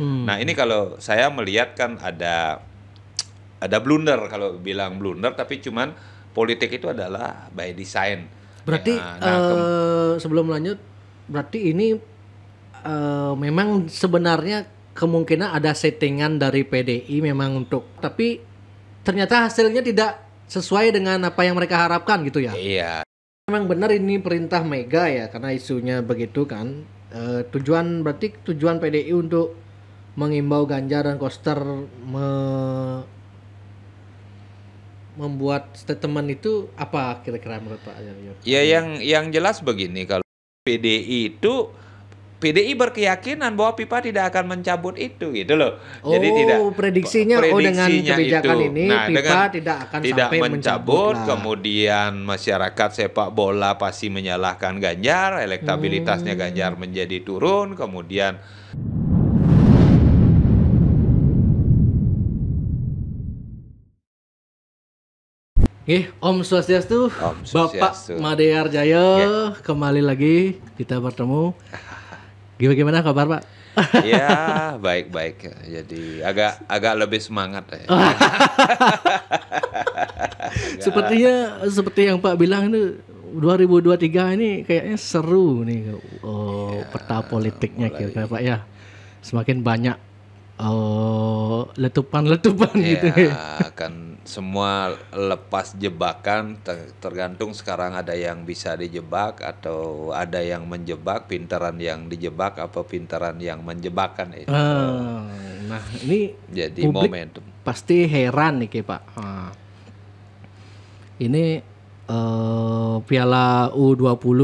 Nah ini kalau saya melihat kan ada blunder, kalau bilang blunder, tapi cuman politik itu adalah by design. Berarti sebelum lanjut, berarti ini memang sebenarnya kemungkinan ada settingan dari PDI memang untuk, tapi ternyata hasilnya tidak sesuai dengan apa yang mereka harapkan gitu ya. Iya. Memang benar ini perintah Mega ya, karena isunya begitu kan. Berarti tujuan PDI untuk mengimbau Ganjar dan Koster membuat statement itu apa kira-kira menurut Pak Aryo? Ya yang jelas begini, kalau PDI berkeyakinan bahwa FIFA tidak akan mencabut itu gitu loh. Jadi prediksinya dengan kebijakan itu. ini Nah, FIFA dengan tidak akan tidak sampai mencabut, lah. kemudian masyarakat sepak bola pasti menyalahkan Ganjar, elektabilitasnya Ganjar menjadi turun, kemudian Om Swastiastu, Bapak Made Arjaya, kembali lagi kita bertemu. Gimana kabar Pak? Ya baik-baik, jadi agak lebih semangat ya. Sepertinya seperti yang Pak bilang itu 2023 ini kayaknya seru nih peta politiknya kira-kira Pak ya. Semakin banyak letupan-letupan gitu. Kan semua lepas jebakan, tergantung sekarang ada yang bisa dijebak atau ada yang menjebak, pintaran yang dijebak apa pintaran yang menjebakkan itu. Nah ini jadi publik momentum. Pasti heran nih Pak. Ini Piala U20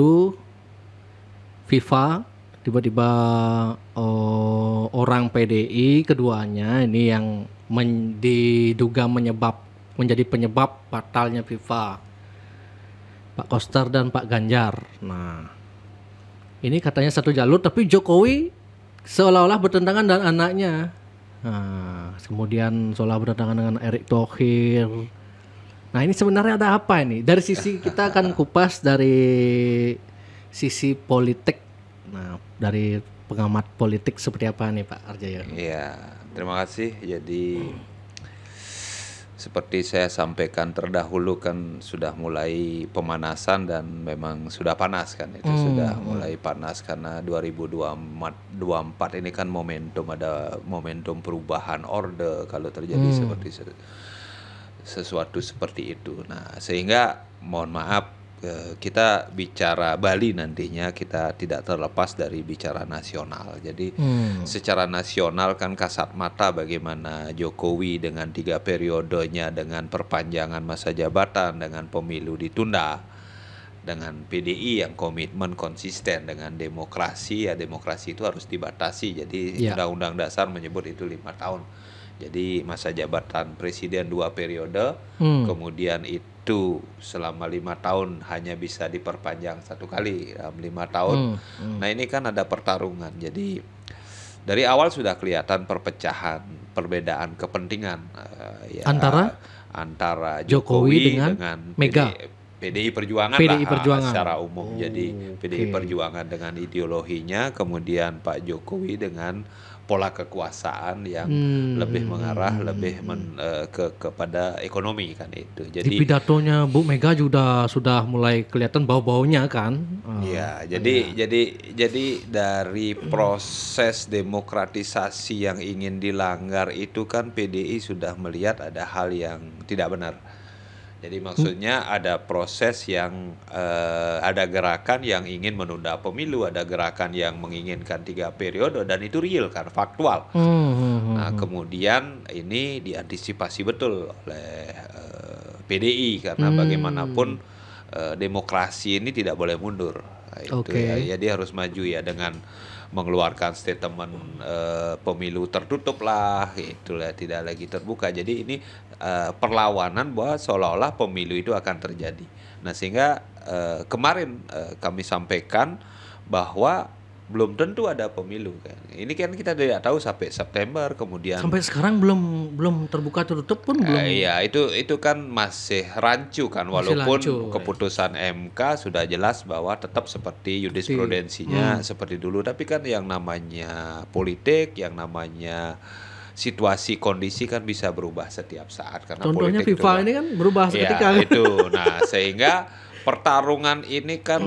FIFA tiba-tiba orang PDI keduanya ini yang diduga menjadi penyebab batalnya FIFA, Pak Koster dan Pak Ganjar. Nah ini katanya satu jalur, tapi Jokowi seolah-olah bertentangan dengan anaknya. Nah, kemudian seolah bertentangan dengan Erick Thohir. Nah ini sebenarnya ada apa ini? Dari sisi kita akan kupas dari sisi politik. Nah dari pengamat politik seperti apa nih Pak Arjaya? Iya, terima kasih. Jadi seperti saya sampaikan terdahulu kan sudah mulai pemanasan dan memang sudah panas kan itu sudah mulai panas karena 2024 ini kan ada momentum perubahan orde kalau terjadi seperti sesuatu seperti itu. Nah, sehingga mohon maaf kita bicara Bali nantinya kita tidak terlepas dari bicara nasional. Jadi secara nasional kan kasat mata bagaimana Jokowi dengan 3 periodenya, dengan perpanjangan masa jabatan, dengan pemilu ditunda, dengan PDI yang komitmen konsisten dengan demokrasi. Ya demokrasi itu harus dibatasi. Jadi Undang-Undang Dasar menyebut itu 5 tahun. Jadi masa jabatan presiden 2 periode, kemudian itu selama 5 tahun hanya bisa diperpanjang 1 kali dalam 5 tahun. Nah ini kan ada pertarungan. Jadi dari awal sudah kelihatan perpecahan, perbedaan kepentingan antara Jokowi dengan Mega. PDI Perjuangan secara umum. Jadi PDI Perjuangan dengan ideologinya, kemudian Pak Jokowi dengan pola kekuasaan yang lebih mengarah kepada ekonomi kan itu. Jadi di pidatonya Bu Mega juga sudah mulai kelihatan bau-baunya kan. Jadi dari proses demokratisasi yang ingin dilanggar itu kan PDI sudah melihat ada hal yang tidak benar. Jadi maksudnya ada proses yang ada gerakan yang ingin menunda pemilu, ada gerakan yang menginginkan 3 periode dan itu real kan, faktual. Nah kemudian ini diantisipasi betul oleh PDI karena bagaimanapun demokrasi ini tidak boleh mundur. Nah, itu ya dia harus maju ya dengan mengeluarkan statement pemilu tertutup lah, itulah tidak lagi terbuka. Jadi ini perlawanan bahwa seolah-olah pemilu itu akan terjadi. Nah sehingga kemarin kami sampaikan bahwa belum tentu ada pemilu kan. Ini kan kita tidak tahu sampai September, kemudian Sampai sekarang belum terbuka tutup pun belum. iya itu kan masih rancu kan, Masih rancu, walaupun keputusan MK sudah jelas bahwa tetap seperti Seperti jurisprudensinya seperti dulu, tapi kan yang namanya politik, yang namanya situasi kondisi kan bisa berubah setiap saat karena contohnya politik itu FIFA kan. ini kan berubah Ya, seketika. itu. Nah, sehingga pertarungan ini kan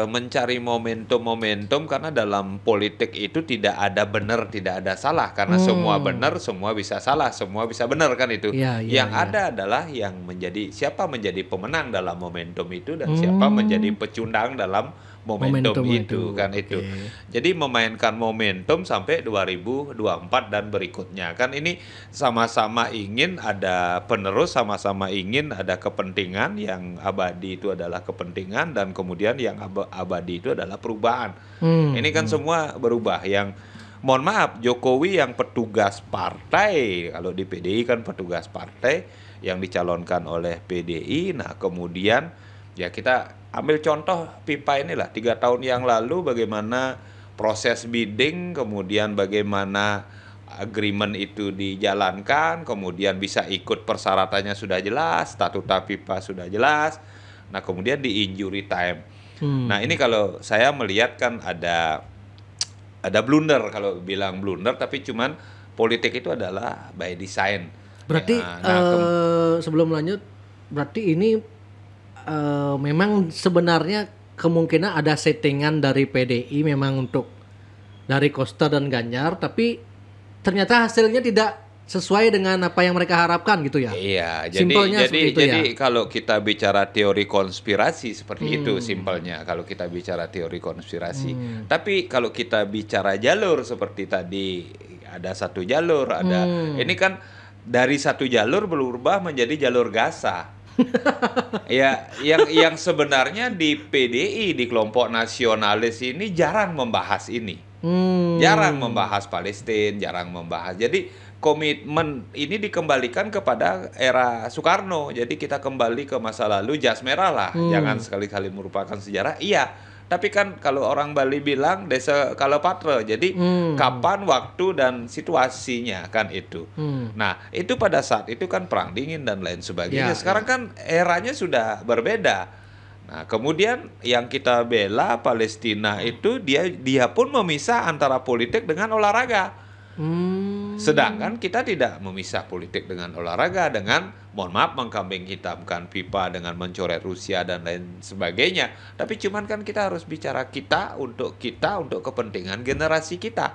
mencari momentum-momentum karena dalam politik itu tidak ada benar, tidak ada salah karena semua benar, semua bisa salah, semua bisa benar kan itu. Iya, iya, Yang iya. ada adalah yang menjadi siapa menjadi pemenang dalam momentum itu dan siapa menjadi pecundang dalam momentum itu kan Oke. itu. Jadi memainkan momentum sampai 2024 dan berikutnya. Kan ini sama-sama ingin ada penerus, sama-sama ingin ada kepentingan, yang abadi itu adalah kepentingan dan kemudian yang abadi itu adalah perubahan. Ini kan semua berubah. Yang mohon maaf, Jokowi yang petugas partai, kalau di PDI kan petugas partai yang dicalonkan oleh PDI. Nah, kemudian ya kita ambil contoh pipa inilah 3 tahun yang lalu bagaimana proses bidding, kemudian bagaimana agreement itu dijalankan, kemudian bisa ikut persyaratannya sudah jelas, statuta pipa sudah jelas. Nah, kemudian di injury time. Nah, ini kalau saya melihat kan ada blunder, kalau bilang blunder, tapi cuman politik itu adalah by design. Berarti Ya, nah, sebelum lanjut, berarti ini memang sebenarnya kemungkinan ada settingan dari PDI memang untuk dari Koster dan Ganjar, tapi ternyata hasilnya tidak sesuai dengan apa yang mereka harapkan gitu ya. Iya, Simpelnya seperti itu jadi ya. kalau kita bicara teori konspirasi seperti itu simpelnya kalau kita bicara teori konspirasi. Tapi kalau kita bicara jalur seperti tadi ada satu jalur, ada ini kan dari satu jalur berubah menjadi jalur Gaza. Ya, yang sebenarnya di PDI, di kelompok nasionalis ini jarang membahas ini. Jarang membahas Palestina, jarang membahas. Jadi komitmen ini dikembalikan kepada era Soekarno. Jadi kita kembali ke masa lalu, jas merah lah. Jangan sekali-kali merupakan sejarah. Iya, tapi kan kalau orang Bali bilang desa kalapatra. Jadi kapan, waktu dan situasinya kan itu. Nah, itu pada saat itu kan perang dingin dan lain sebagainya. Ya, Sekarang kan eranya sudah berbeda. Nah, kemudian yang kita bela Palestina itu dia pun memisah antara politik dengan olahraga. Sedangkan kita tidak memisah politik dengan olahraga dengan, mohon maaf, mengkambing hitamkan FIFA dengan mencoret Rusia dan lain sebagainya. Tapi cuman kan kita harus bicara kita untuk kepentingan generasi kita.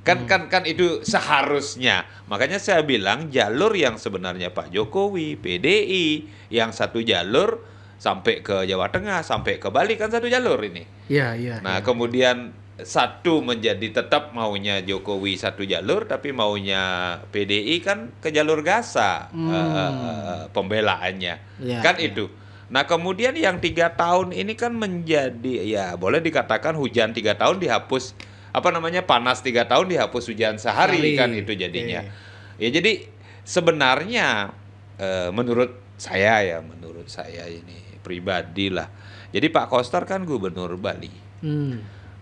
Kan itu seharusnya. Makanya saya bilang jalur yang sebenarnya Pak Jokowi, PDI, yang satu jalur sampai ke Jawa Tengah, sampai ke Bali kan satu jalur ini. Iya, iya. Nah, kemudian satu menjadi tetap maunya Jokowi satu jalur, tapi maunya PDI kan ke jalur Gaza pembelaannya. Ya, Kan ya. itu. Nah, kemudian yang 3 tahun ini kan menjadi, ya boleh dikatakan hujan 3 tahun dihapus, panas 3 tahun dihapus hujan sehari Sehari. kan itu jadinya. Ya jadi sebenarnya menurut saya ini pribadi lah. Jadi Pak Koster kan gubernur Bali.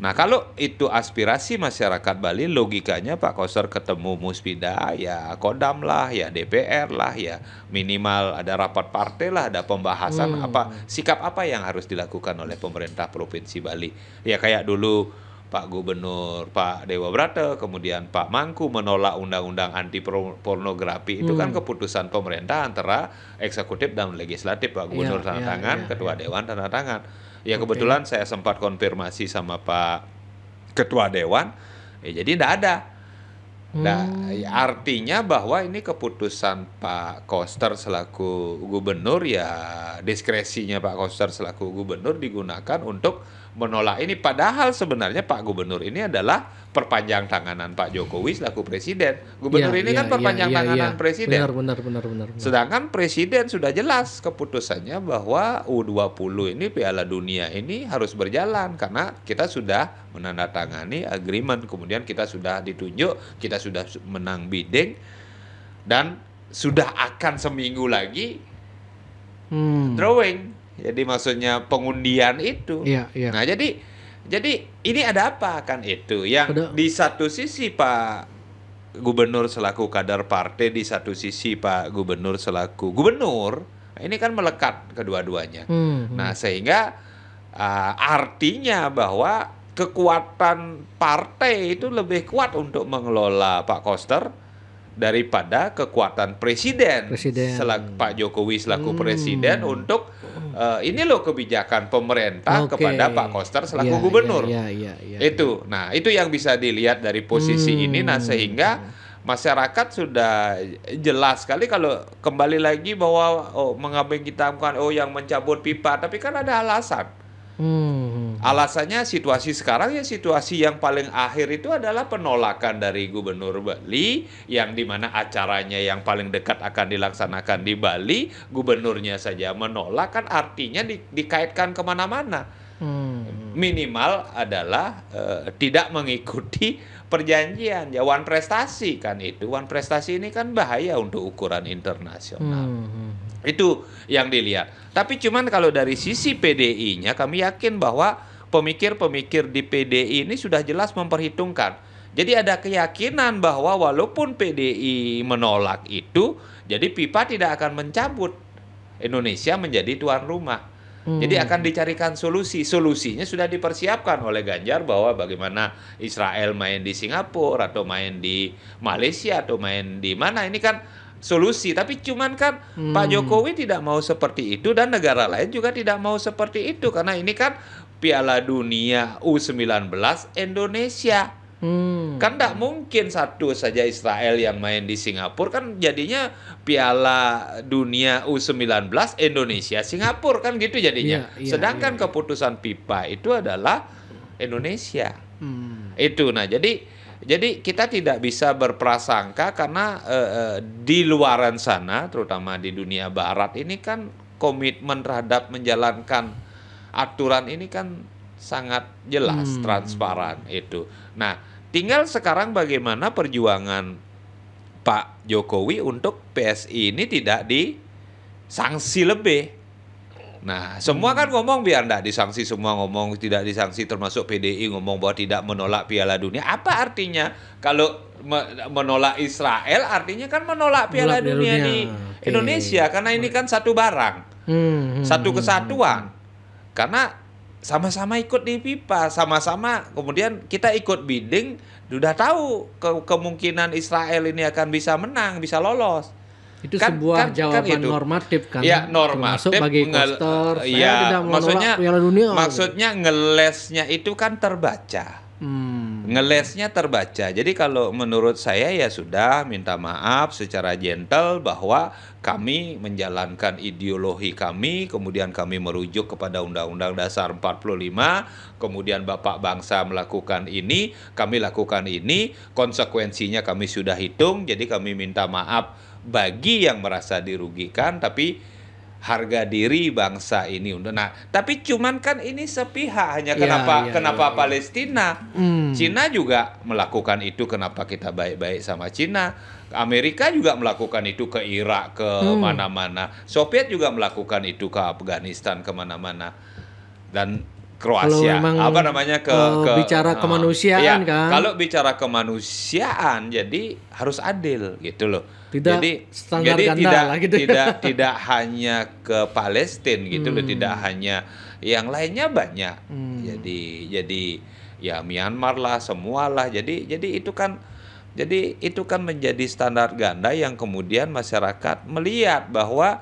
Nah, kalau itu aspirasi masyarakat Bali, logikanya Pak Koster ketemu Muspida, ya Kodam lah, ya DPR lah, ya minimal ada rapat partai lah, ada pembahasan sikap apa yang harus dilakukan oleh pemerintah Provinsi Bali. Ya kayak dulu Pak Gubernur Pak Dewa Brata, kemudian Pak Mangku menolak undang-undang anti pornografi. Itu kan keputusan pemerintah antara eksekutif dan legislatif. Pak Gubernur tanda tangan, Ketua Dewan tanda tangan. Ya kebetulan saya sempat konfirmasi sama Pak Ketua Dewan, jadi tidak ada. Nah, artinya bahwa ini keputusan Pak Koster selaku gubernur, ya diskresinya Pak Koster selaku gubernur digunakan untuk menolak ini. Padahal sebenarnya Pak Gubernur ini adalah perpanjang tanganan Pak Jokowi selaku presiden. Gubernur ini kan perpanjang tanganan presiden. Benar. Sedangkan presiden sudah jelas keputusannya bahwa U20 ini, Piala Dunia ini harus berjalan karena kita sudah menandatangani agreement, kemudian kita sudah ditunjuk, kita sudah menang bidding dan sudah akan seminggu lagi drawing. Jadi maksudnya pengundian itu. Iya. Nah, Jadi ini ada apa kan itu? Yang Ada. di satu sisi Pak Gubernur selaku kader partai, di satu sisi Pak Gubernur selaku gubernur, ini kan melekat kedua-duanya. Nah, sehingga artinya bahwa kekuatan partai itu lebih kuat untuk mengelola Pak Koster daripada kekuatan presiden, Pak Jokowi selaku presiden untuk ini loh kebijakan pemerintah kepada Pak Koster selaku gubernur. Itu. Nah, itu yang bisa dilihat dari posisi ini. Nah, sehingga masyarakat sudah jelas sekali kalau kembali lagi bahwa mengambing hitamkan yang mencabut pipa, tapi kan ada alasan. Alasannya situasi sekarang ya situasi yang paling akhir itu adalah penolakan dari Gubernur Bali yang dimana acaranya yang paling dekat akan dilaksanakan di Bali, gubernurnya saja menolak, kan artinya dikaitkan kemana-mana. Minimal adalah tidak mengikuti perjanjian ya, one prestasi kan itu. One prestasi ini kan bahaya untuk ukuran internasional. Itu yang dilihat. Tapi cuman kalau dari sisi PDI-nya kami yakin bahwa pemikir-pemikir di PDI ini sudah jelas memperhitungkan. Jadi ada keyakinan bahwa walaupun PDI menolak itu, jadi pipa tidak akan mencabut. Indonesia menjadi tuan rumah. Jadi akan dicarikan solusi. Solusinya sudah dipersiapkan oleh Ganjar bahwa bagaimana Israel main di Singapura atau main di Malaysia atau main di mana, ini kan solusi. Tapi cuman kan Pak Jokowi tidak mau seperti itu dan negara lain juga tidak mau seperti itu karena ini kan Piala Dunia U19 Indonesia. Kan tidak mungkin satu saja Israel yang main di Singapura, kan jadinya Piala Dunia U19 Indonesia Singapura kan gitu jadinya. Sedangkan keputusan FIFA itu adalah Indonesia. Itu. Nah, jadi kita tidak bisa berprasangka karena di luaran sana, terutama di dunia barat ini kan komitmen terhadap menjalankan aturan ini kan sangat jelas, transparan itu. Nah, tinggal sekarang bagaimana perjuangan Pak Jokowi untuk PSI ini tidak disanksi lebih. Nah, semua kan ngomong biar tidak disanksi, semua ngomong tidak disanksi, termasuk PDI ngomong bahwa tidak menolak Piala Dunia. Apa artinya? Kalau menolak Israel artinya kan menolak Piala Dunia di Indonesia, karena ini kan satu barang, satu kesatuan. Karena sama-sama ikut di FIFA, sama-sama kemudian kita ikut bidding, sudah tahu kemungkinan Israel ini akan bisa menang, bisa lolos. Itu sebuah jawaban normatif kan? Ya, normatif. Termasuk bagi Koster, saya tidak menolak Piala Dunia. Maksudnya ngelesnya itu kan terbaca. Ngelesnya terbaca. Jadi kalau menurut saya ya sudah minta maaf secara gentle bahwa kami menjalankan ideologi kami, kemudian kami merujuk kepada Undang-Undang Dasar 45, kemudian Bapak Bangsa melakukan ini, kami lakukan ini, konsekuensinya kami sudah hitung, jadi kami minta maaf bagi yang merasa dirugikan, tapi harga diri bangsa ini untuk. Nah, tapi cuman kan ini sepihak hanya kenapa Palestina? Cina juga melakukan itu, kenapa kita baik-baik sama Cina? Amerika juga melakukan itu ke Irak, ke mana-mana. Soviet juga melakukan itu ke Afghanistan, kemana-mana. Dan Kroasia, bicara kemanusiaan kan? Kalau bicara kemanusiaan, jadi harus adil gitu loh. Jadi tidak hanya ke Palestina gitu loh, tidak hanya, yang lainnya banyak. Jadi ya Myanmar lah, semualah. Jadi itu kan menjadi standar ganda yang kemudian masyarakat melihat bahwa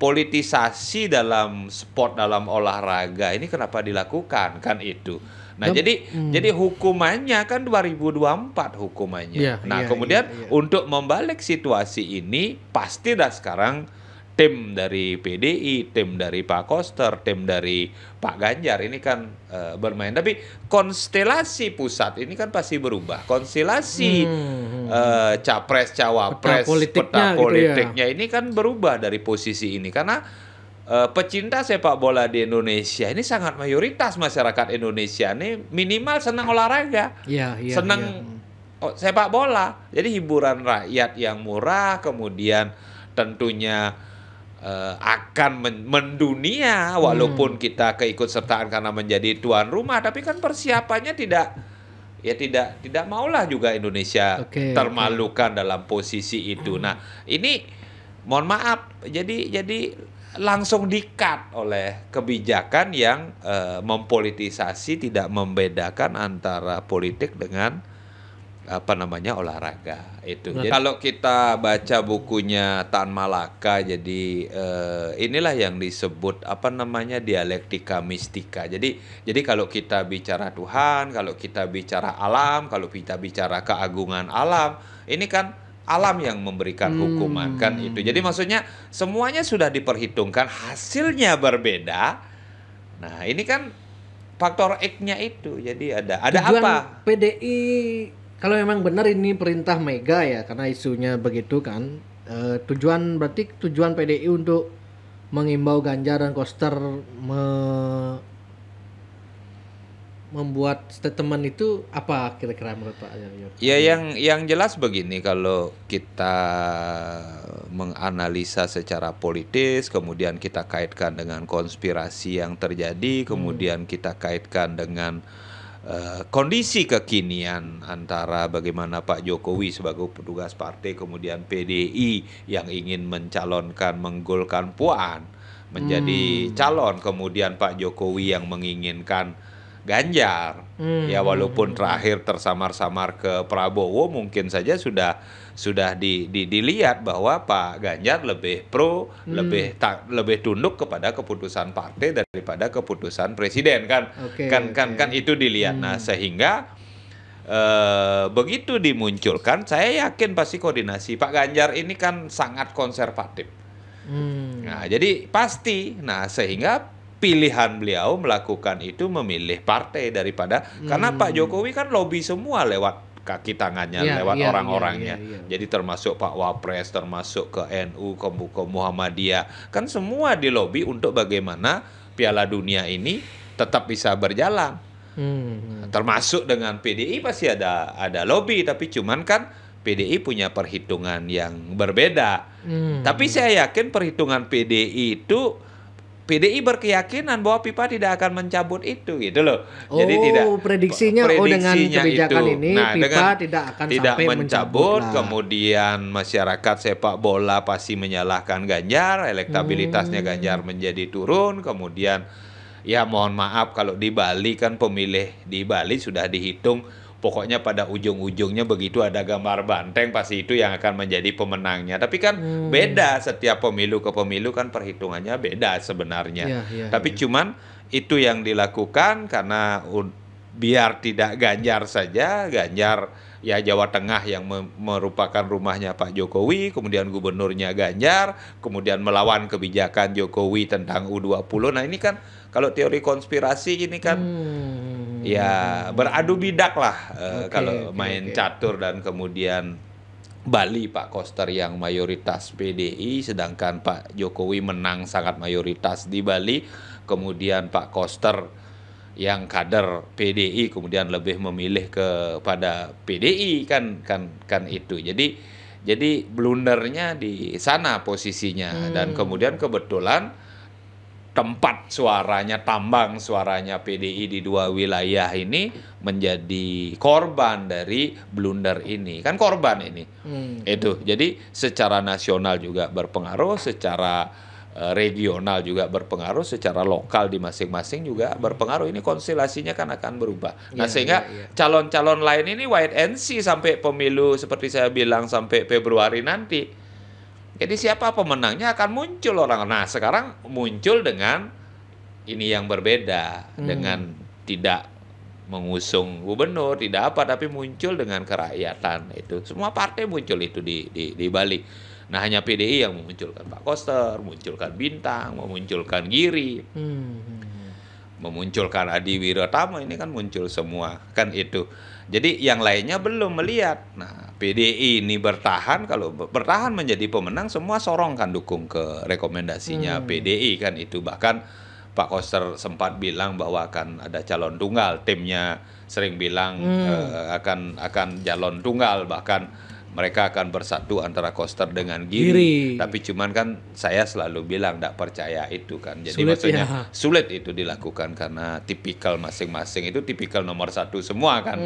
politisasi dalam sport, dalam olahraga ini kenapa dilakukan kan itu. Nah, jadi hukumannya kan 2024 hukumannya. Kemudian untuk membalik situasi ini pasti dah sekarang tim dari PDI, tim dari Pak Koster, tim dari Pak Ganjar ini kan bermain. Tapi konstelasi pusat ini kan pasti berubah. Konstelasi capres, cawapres, peta politiknya ini kan berubah dari posisi ini. Karena pecinta sepak bola di Indonesia ini sangat mayoritas masyarakat Indonesia ini minimal senang olahraga, senang sepak bola. Jadi hiburan rakyat yang murah, kemudian tentunya akan mendunia walaupun kita keikutsertaan karena menjadi tuan rumah, tapi kan persiapannya tidak maulah juga Indonesia Oke, termalukan dalam posisi itu. Nah, ini mohon maaf, jadi langsung di-cut oleh kebijakan yang mempolitisasi, tidak membedakan antara politik dengan olahraga itu. Jadi, kalau kita baca bukunya Tan Malaka, jadi inilah yang disebut dialektika mistika. Jadi kalau kita bicara Tuhan, kalau kita bicara alam, kalau kita bicara keagungan alam, ini kan alam yang memberikan hukuman kan itu. Jadi maksudnya semuanya sudah diperhitungkan, hasilnya berbeda. Nah, ini kan faktor X-nya itu. Jadi ada tujuan apa? PDI kalau memang benar ini perintah Mega ya, karena isunya begitu kan, berarti tujuan PDI untuk mengimbau Ganjar dan Koster membuat statement itu apa kira-kira menurut Pak Yoyo? Ya, yang jelas begini, kalau kita menganalisa secara politis, kemudian kita kaitkan dengan konspirasi yang terjadi, kemudian kita kaitkan dengan kondisi kekinian antara bagaimana Pak Jokowi sebagai petugas partai, kemudian PDI yang ingin mencalonkan, menggolkan Puan menjadi calon, kemudian Pak Jokowi yang menginginkan Ganjar, ya walaupun terakhir tersamar-samar ke Prabowo, mungkin saja sudah dilihat bahwa Pak Ganjar lebih pro, lebih tunduk kepada keputusan partai daripada keputusan presiden kan. Kan itu dilihat. Nah, sehingga begitu dimunculkan, saya yakin pasti koordinasi. Pak Ganjar ini kan sangat konservatif. Nah, jadi pasti. Nah, sehingga pilihan beliau melakukan itu memilih partai daripada karena Pak Jokowi kan lobby semua lewat kaki tangannya, lewat orang-orangnya. Jadi termasuk Pak Wapres, termasuk ke NU, ke Muhammadiyah, kan semua dilobi untuk bagaimana Piala Dunia ini tetap bisa berjalan. Termasuk dengan PDI pasti ada lobby, tapi cuman kan PDI punya perhitungan yang berbeda. Tapi saya yakin perhitungan PDI berkeyakinan bahwa FIFA tidak akan mencabut itu, gitu loh. Jadi prediksinya dengan kebijakan itu. Ini FIFA tidak akan sampai mencabut. Kemudian masyarakat sepak bola pasti menyalahkan Ganjar, elektabilitasnya Ganjar menjadi turun. Kemudian ya mohon maaf, kalau di Bali kan pemilih di Bali sudah dihitung. Pokoknya pada ujung-ujungnya begitu ada gambar banteng, pasti itu yang akan menjadi pemenangnya. Tapi kan beda, setiap pemilu ke pemilu kan perhitungannya beda sebenarnya. Tapi cuman itu yang dilakukan karena biar tidak Ganjar saja, Ganjar ya Jawa Tengah yang merupakan rumahnya Pak Jokowi, kemudian gubernurnya Ganjar, kemudian melawan kebijakan Jokowi tentang U20. Nah, ini kan kalau teori konspirasi ini kan ya beradu bidak lah kalau main catur. Dan kemudian Bali Pak Koster yang mayoritas PDI, sedangkan Pak Jokowi menang sangat mayoritas di Bali. Kemudian Pak Koster yang kader PDI kemudian lebih memilih kepada PDI kan itu. Jadi blundernya di sana posisinya. Dan kemudian kebetulan tempat suaranya, tambang suaranya PDI di dua wilayah ini menjadi korban dari blunder ini. Kan korban ini. Itu. Jadi secara nasional juga berpengaruh, secara regional juga berpengaruh, secara lokal di masing-masing juga berpengaruh. Ini konstelasinya kan akan berubah. Nah, sehingga calon-calon lain ini wait and see sampai pemilu seperti saya bilang sampai Februari nanti. Jadi siapa pemenangnya akan muncul orang. Nah, sekarang muncul dengan ini yang berbeda, dengan tidak mengusung gubernur, tidak apa, tapi muncul dengan kerakyatan. Itu semua partai muncul itu di Bali. Nah, hanya PDI yang memunculkan Pak Koster, memunculkan Bintang, memunculkan Giri, memunculkan Adi Wirotama, ini kan muncul semua kan itu. Jadi yang lainnya belum melihat. Nah, PDI ini bertahan, kalau bertahan menjadi pemenang, semua sorong kan dukung ke rekomendasinya PDI kan itu. Bahkan Pak Koster sempat bilang bahwa akan ada calon tunggal, timnya sering bilang akan calon tunggal, bahkan mereka akan bersatu antara Koster dengan Giri. Giri. Tapi cuman kan saya selalu bilang tidak percaya itu kan. Jadi Sulit maksudnya ya. sulit itu dilakukan karena tipikal masing-masing itu tipikal nomor satu semua kan.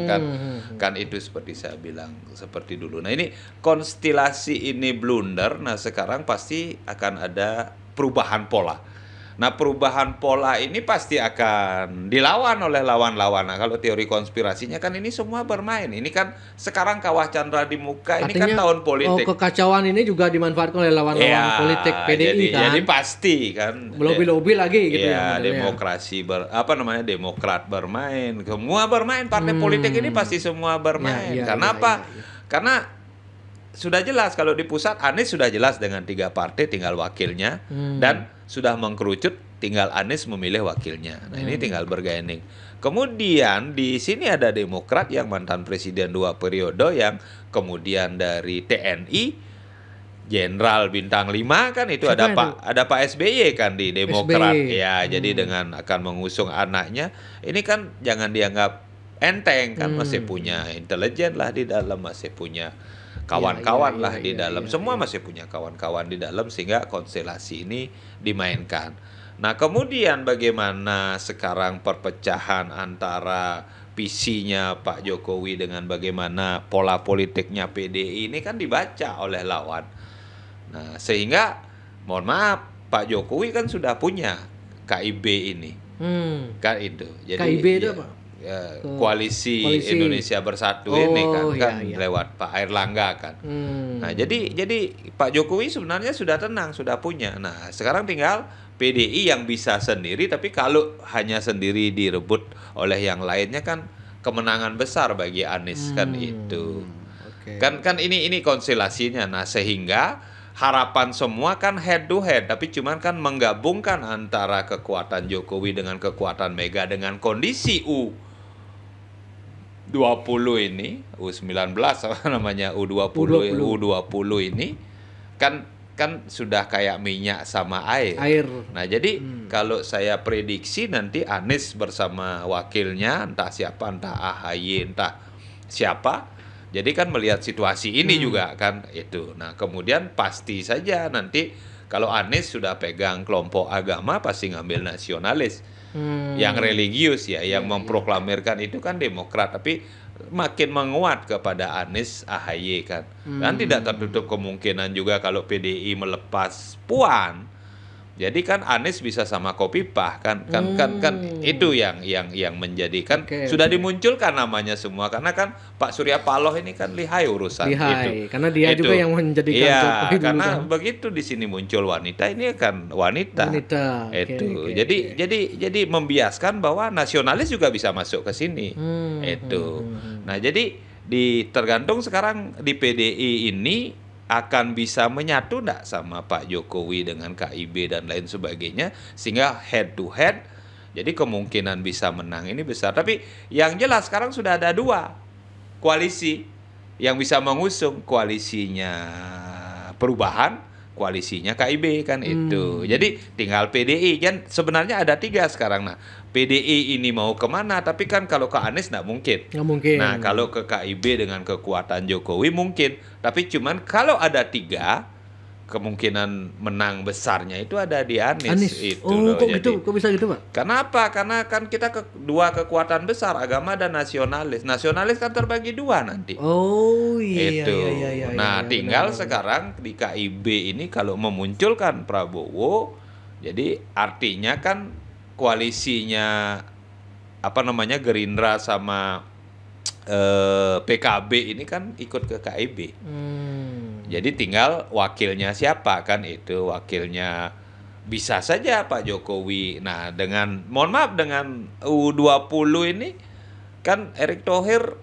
Kan itu seperti saya bilang seperti dulu. Nah ini konstelasi ini blunder. Nah sekarang pasti akan ada perubahan pola. Nah perubahan pola ini pasti akan dilawan oleh lawan-lawan. Nah kalau teori konspirasinya kan ini semua bermain. Ini kan sekarang Kawah Chandra di muka, ini kan tahun politik. Kekacauan ini juga dimanfaatkan oleh lawan-lawan politik PDI kan. Jadi pasti kan. Lobby-lobby lagi gitu ya. Demokrasi Demokrat bermain, semua bermain. Partai politik ini pasti semua bermain. Karena apa? Karena sudah jelas kalau di pusat Anies sudah jelas dengan 3 partai tinggal wakilnya dan sudah mengkerucut tinggal Anies memilih wakilnya. Nah ini tinggal bergaining. Kemudian di sini ada Demokrat yang mantan presiden 2 periode yang kemudian dari TNI Jenderal bintang 5 kan itu ada Pak SBY kan di Demokrat ya. Jadi dengan akan mengusung anaknya ini kan jangan dianggap enteng kan, masih punya intelijen lah di dalam, masih punya kawan-kawan lah di dalam, semua masih punya kawan-kawan di dalam sehingga konstelasi ini dimainkan. Nah kemudian bagaimana sekarang perpecahan antara visinya Pak Jokowi dengan bagaimana pola politiknya PDI ini kan dibaca oleh lawan. Nah sehingga mohon maaf Pak Jokowi kan sudah punya KIB ini kan itu. Jadi KIB itu apa? Koalisi Indonesia Bersatu ini kan lewat Pak Airlangga kan. Nah, jadi Pak Jokowi sebenarnya sudah tenang, sudah punya. Nah, sekarang tinggal PDI yang bisa sendiri, tapi kalau hanya sendiri direbut oleh yang lainnya kan kemenangan besar bagi Anies kan itu. Kan ini konstelasinya. Nah, sehingga harapan semua kan head to head, tapi cuman kan menggabungkan antara kekuatan Jokowi dengan kekuatan Mega dengan kondisi U20 ini, U19 apa namanya, U20 ini kan sudah kayak minyak sama air. Nah, jadi kalau saya prediksi nanti Anies bersama wakilnya entah siapa, entah AHY, entah siapa. Jadi kan melihat situasi ini juga kan itu. Nah, kemudian pasti saja nanti kalau Anies sudah pegang kelompok agama pasti ngambil nasionalis. Yang religius ya, yang memproklamirkan itu kan Demokrat, tapi makin menguat kepada Anies AHY kan. Dan tidak tertutup kemungkinan juga kalau PDI melepas Puan. Jadi kan Anies bisa sama Kopipah kan itu yang menjadikan sudah dimunculkan namanya semua karena kan Pak Surya Paloh ini kan lihai urusan itu. Karena dia juga yang menjadikan Jokowi karena kan. Begitu di sini muncul wanita ini kan wanita. Itu. Jadi membiaskan bahwa nasionalis juga bisa masuk ke sini. Nah, jadi tergantung sekarang di PDI ini akan bisa menyatu enggak sama Pak Jokowi dengan KIB dan lain sebagainya sehingga head to head jadi kemungkinan bisa menang ini besar. Tapi yang jelas sekarang sudah ada 2 koalisi yang bisa mengusung, koalisinya Perubahan, koalisinya KIB kan itu. Jadi tinggal PDI kan sebenarnya ada 3 sekarang. Nah PDI ini mau kemana? Tapi kan kalau ke Anies nggak mungkin. Nah kalau ke KIB dengan kekuatan Jokowi mungkin. Tapi cuman kalau ada 3 kemungkinan menang besarnya itu ada di Anies. Itu loh. Kok gitu? Kok bisa gitu, Pak? Kenapa? Karena kan kita 2 kekuatan besar, agama dan nasionalis. Nasionalis kan terbagi 2 nanti. Iya. Nah, tinggal sekarang di KIB ini kalau memunculkan Prabowo, jadi artinya kan koalisinya Gerindra sama PKB ini kan ikut ke KIB. Jadi tinggal wakilnya siapa kan itu, wakilnya bisa saja Pak Jokowi. Nah dengan dengan U20 ini kan Erick Thohir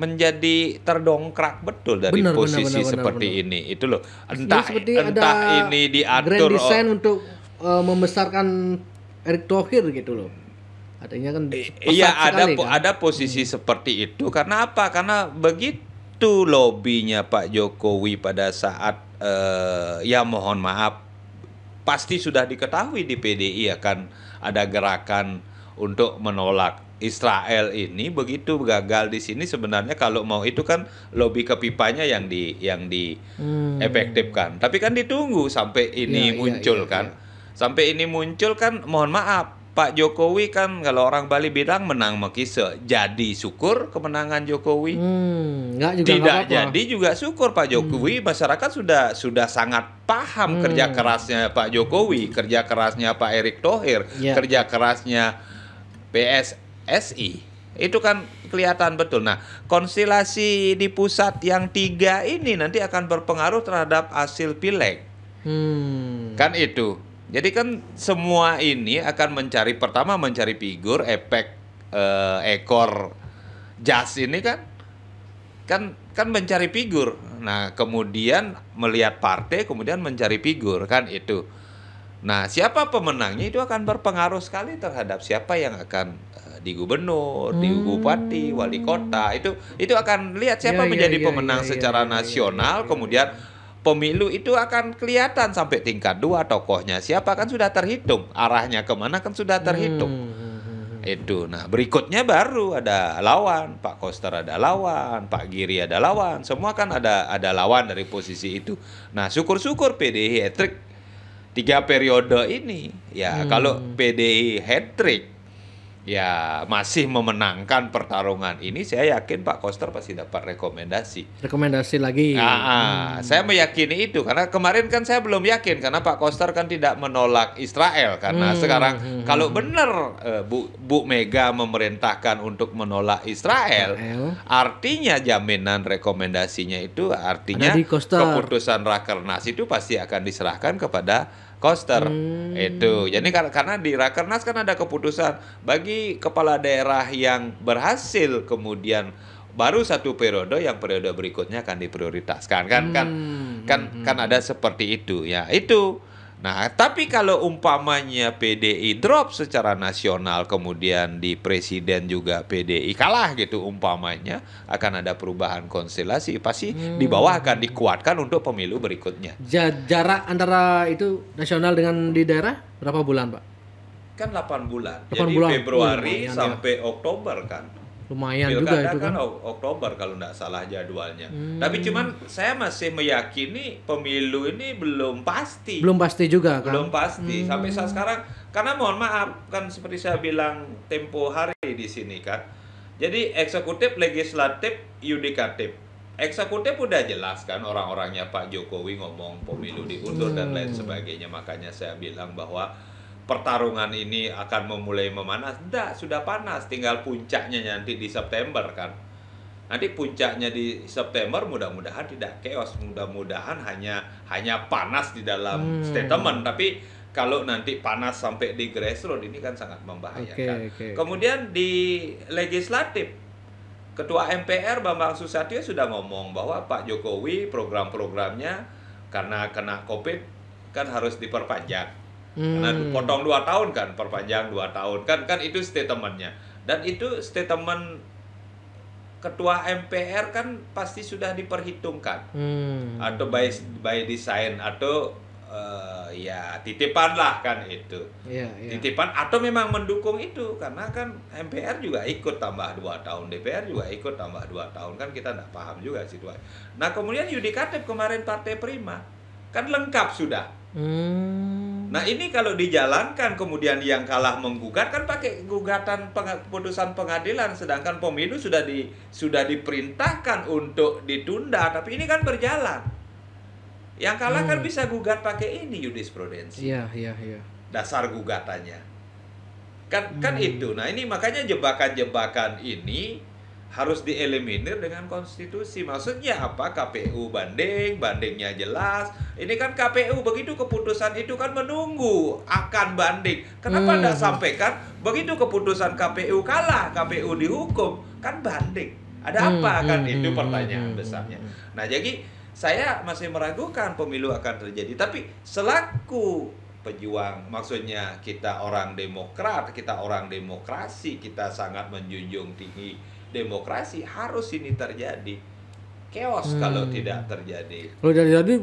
menjadi terdongkrak betul dari posisi seperti ini. Itu loh. Entah ini diatur grand design untuk membesarkan Erick Thohir gitu loh. Artinya kan iya ada posisi seperti itu. Karena apa? Karena begitu lobbynya Pak Jokowi pada saat ya mohon maaf pasti sudah diketahui di PDI akan ada gerakan untuk menolak Israel ini begitu gagal di sini sebenarnya kalau mau itu kan lobby ke pipanya yang di efektifkan. Tapi kan ditunggu sampai ini Iya, iya, muncul iya, kan. iya. Sampai ini muncul kan mohon maaf Pak Jokowi kan kalau orang Bali bilang menang mekise. Jadi syukur kemenangan Jokowi. Nggak juga nggak Tidak apa-apa. jadi juga syukur Pak Jokowi. Masyarakat sudah sangat paham kerja kerasnya Pak Jokowi, kerja kerasnya Pak Erick Thohir, Iya. kerja kerasnya PSSI. Itu kan kelihatan betul. Nah, konstelasi di pusat yang 3 ini nanti akan berpengaruh terhadap hasil pileg. Kan itu. Jadi kan semua ini akan pertama mencari figur efek ekor jas ini kan mencari figur. Nah, kemudian melihat partai, kemudian mencari figur kan itu. Nah, siapa pemenangnya itu akan berpengaruh sekali terhadap siapa yang akan di gubernur, di bupati, wali kota. Itu akan lihat siapa Ya, ya, menjadi ya, pemenang ya, secara ya, ya, nasional, ya, ya, kemudian pemilu itu akan kelihatan sampai tingkat 2 tokohnya. Siapa kan sudah terhitung, arahnya kemana kan sudah terhitung. Itu. Nah, berikutnya baru ada lawan, Pak Koster ada lawan, Pak Giri ada lawan, semua kan ada lawan dari posisi itu. Nah, syukur-syukur PDI hat-trick 3 periode ini. Ya, kalau PDI hat-trick ya masih memenangkan pertarungan ini, saya yakin Pak Koster pasti dapat rekomendasi. Rekomendasi lagi. Saya meyakini itu karena kemarin kan saya belum yakin karena Pak Koster kan tidak menolak Israel karena sekarang kalau benar Bu Mega memerintahkan untuk menolak Israel, artinya jaminan rekomendasinya itu artinya Ada di Koster. keputusan Rakernas itu pasti akan diserahkan kepada Koster. Itu. Jadi karena di Rakernas kan ada keputusan bagi kepala daerah yang berhasil kemudian baru 1 periode, yang periode berikutnya akan diprioritaskan kan ada seperti itu ya. Itu. Nah, tapi kalau umpamanya PDI drop secara nasional kemudian di presiden juga PDI kalah gitu umpamanya, akan ada perubahan konstelasi, pasti di bawah akan dikuatkan untuk pemilu berikutnya. Jarak antara itu nasional dengan di daerah berapa bulan, Pak? Kan 8 bulan. 8 Jadi bulan. Februari Lumayan, sampai Oktober kan. Lumayan juga Pilkada itu kan kan. Oktober kalau nggak salah jadwalnya. Tapi cuman saya masih meyakini pemilu ini belum pasti. Belum pasti juga kan. Belum pasti sampai saat sekarang, karena mohon maaf kan seperti saya bilang tempo hari di sini kan. Jadi eksekutif, legislatif, yudikatif. Eksekutif udah jelas kan orang-orangnya Pak Jokowi ngomong pemilu diundur dan lain sebagainya. Makanya saya bilang bahwa pertarungan ini akan memulai memanas. Enggak, sudah panas, tinggal puncaknya nanti di September kan. Nanti puncaknya di September, mudah-mudahan tidak chaos, mudah-mudahan hanya panas di dalam statement, tapi kalau nanti panas sampai di grassroots ini kan sangat membahayakan. Oke. Kemudian di legislatif, Ketua MPR Bambang Susatyo sudah ngomong bahwa Pak Jokowi program-programnya karena kena Covid kan harus diperpanjang. Karena potong 2 tahun kan, perpanjang 2 tahun kan itu statementnya. Dan itu statement Ketua MPR kan pasti sudah diperhitungkan. Atau by design atau ya titipan lah kan itu. Iya. Titipan atau memang mendukung itu karena kan MPR juga ikut tambah 2 tahun, DPR juga ikut tambah 2 tahun kan, kita tidak paham juga situasi. Nah, kemudian yudikatif kemarin Partai Prima kan lengkap sudah. Nah, ini kalau dijalankan kemudian yang kalah menggugat kan pakai gugatan putusan pengadilan, sedangkan pemilu sudah diperintahkan untuk ditunda, tapi ini kan berjalan. Yang kalah kan bisa gugat pakai ini jurisprudensi. Iya. Dasar gugatannya. Kan itu. Nah, ini makanya jebakan-jebakan ini harus dieliminir dengan konstitusi. Maksudnya apa? KPU bandingnya jelas. Ini kan KPU begitu keputusan itu kan menunggu akan banding. Kenapa tidak sampaikan begitu keputusan KPU kalah, KPU dihukum, kan banding. Ada apa kan itu pertanyaan besarnya. Nah, jadi saya masih meragukan pemilu akan terjadi. Tapi selaku pejuang, maksudnya kita orang Demokrat, kita orang demokrasi, kita sangat menjunjung tinggi demokrasi, harus ini terjadi. Chaos kalau tidak terjadi. Kalau jadi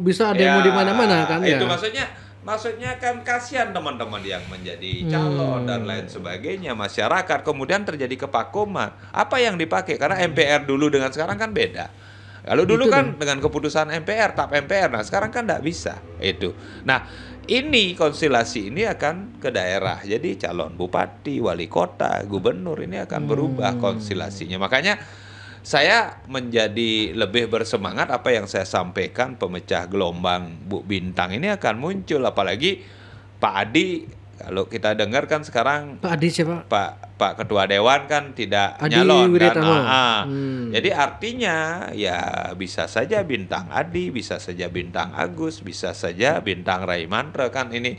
bisa demo di mana-mana kan ya. Itu maksudnya Maksudnya kan kasihan teman-teman yang menjadi calon dan lain sebagainya, masyarakat kemudian terjadi kepakuman. Apa yang dipakai? Karena MPR dulu dengan sekarang kan beda. Kalau dulu Itu kan dengan keputusan MPR, tap MPR. Nah, sekarang kan nggak bisa itu. Nah, ini konstelasi ini akan ke daerah. Jadi calon bupati, wali kota, gubernur ini akan berubah konstelasinya. Makanya saya menjadi lebih bersemangat apa yang saya sampaikan, pemecah gelombang Bu Bintang ini akan muncul, apalagi Pak Adi kalau kita dengar kan sekarang Pak Adi siapa? Pak Ketua Dewan kan tidak Adi nyalon kan. Wiratamo. Jadi artinya ya bisa saja Bintang Adi, bisa saja Bintang Agus, bisa saja Bintang Raimantra kan ini.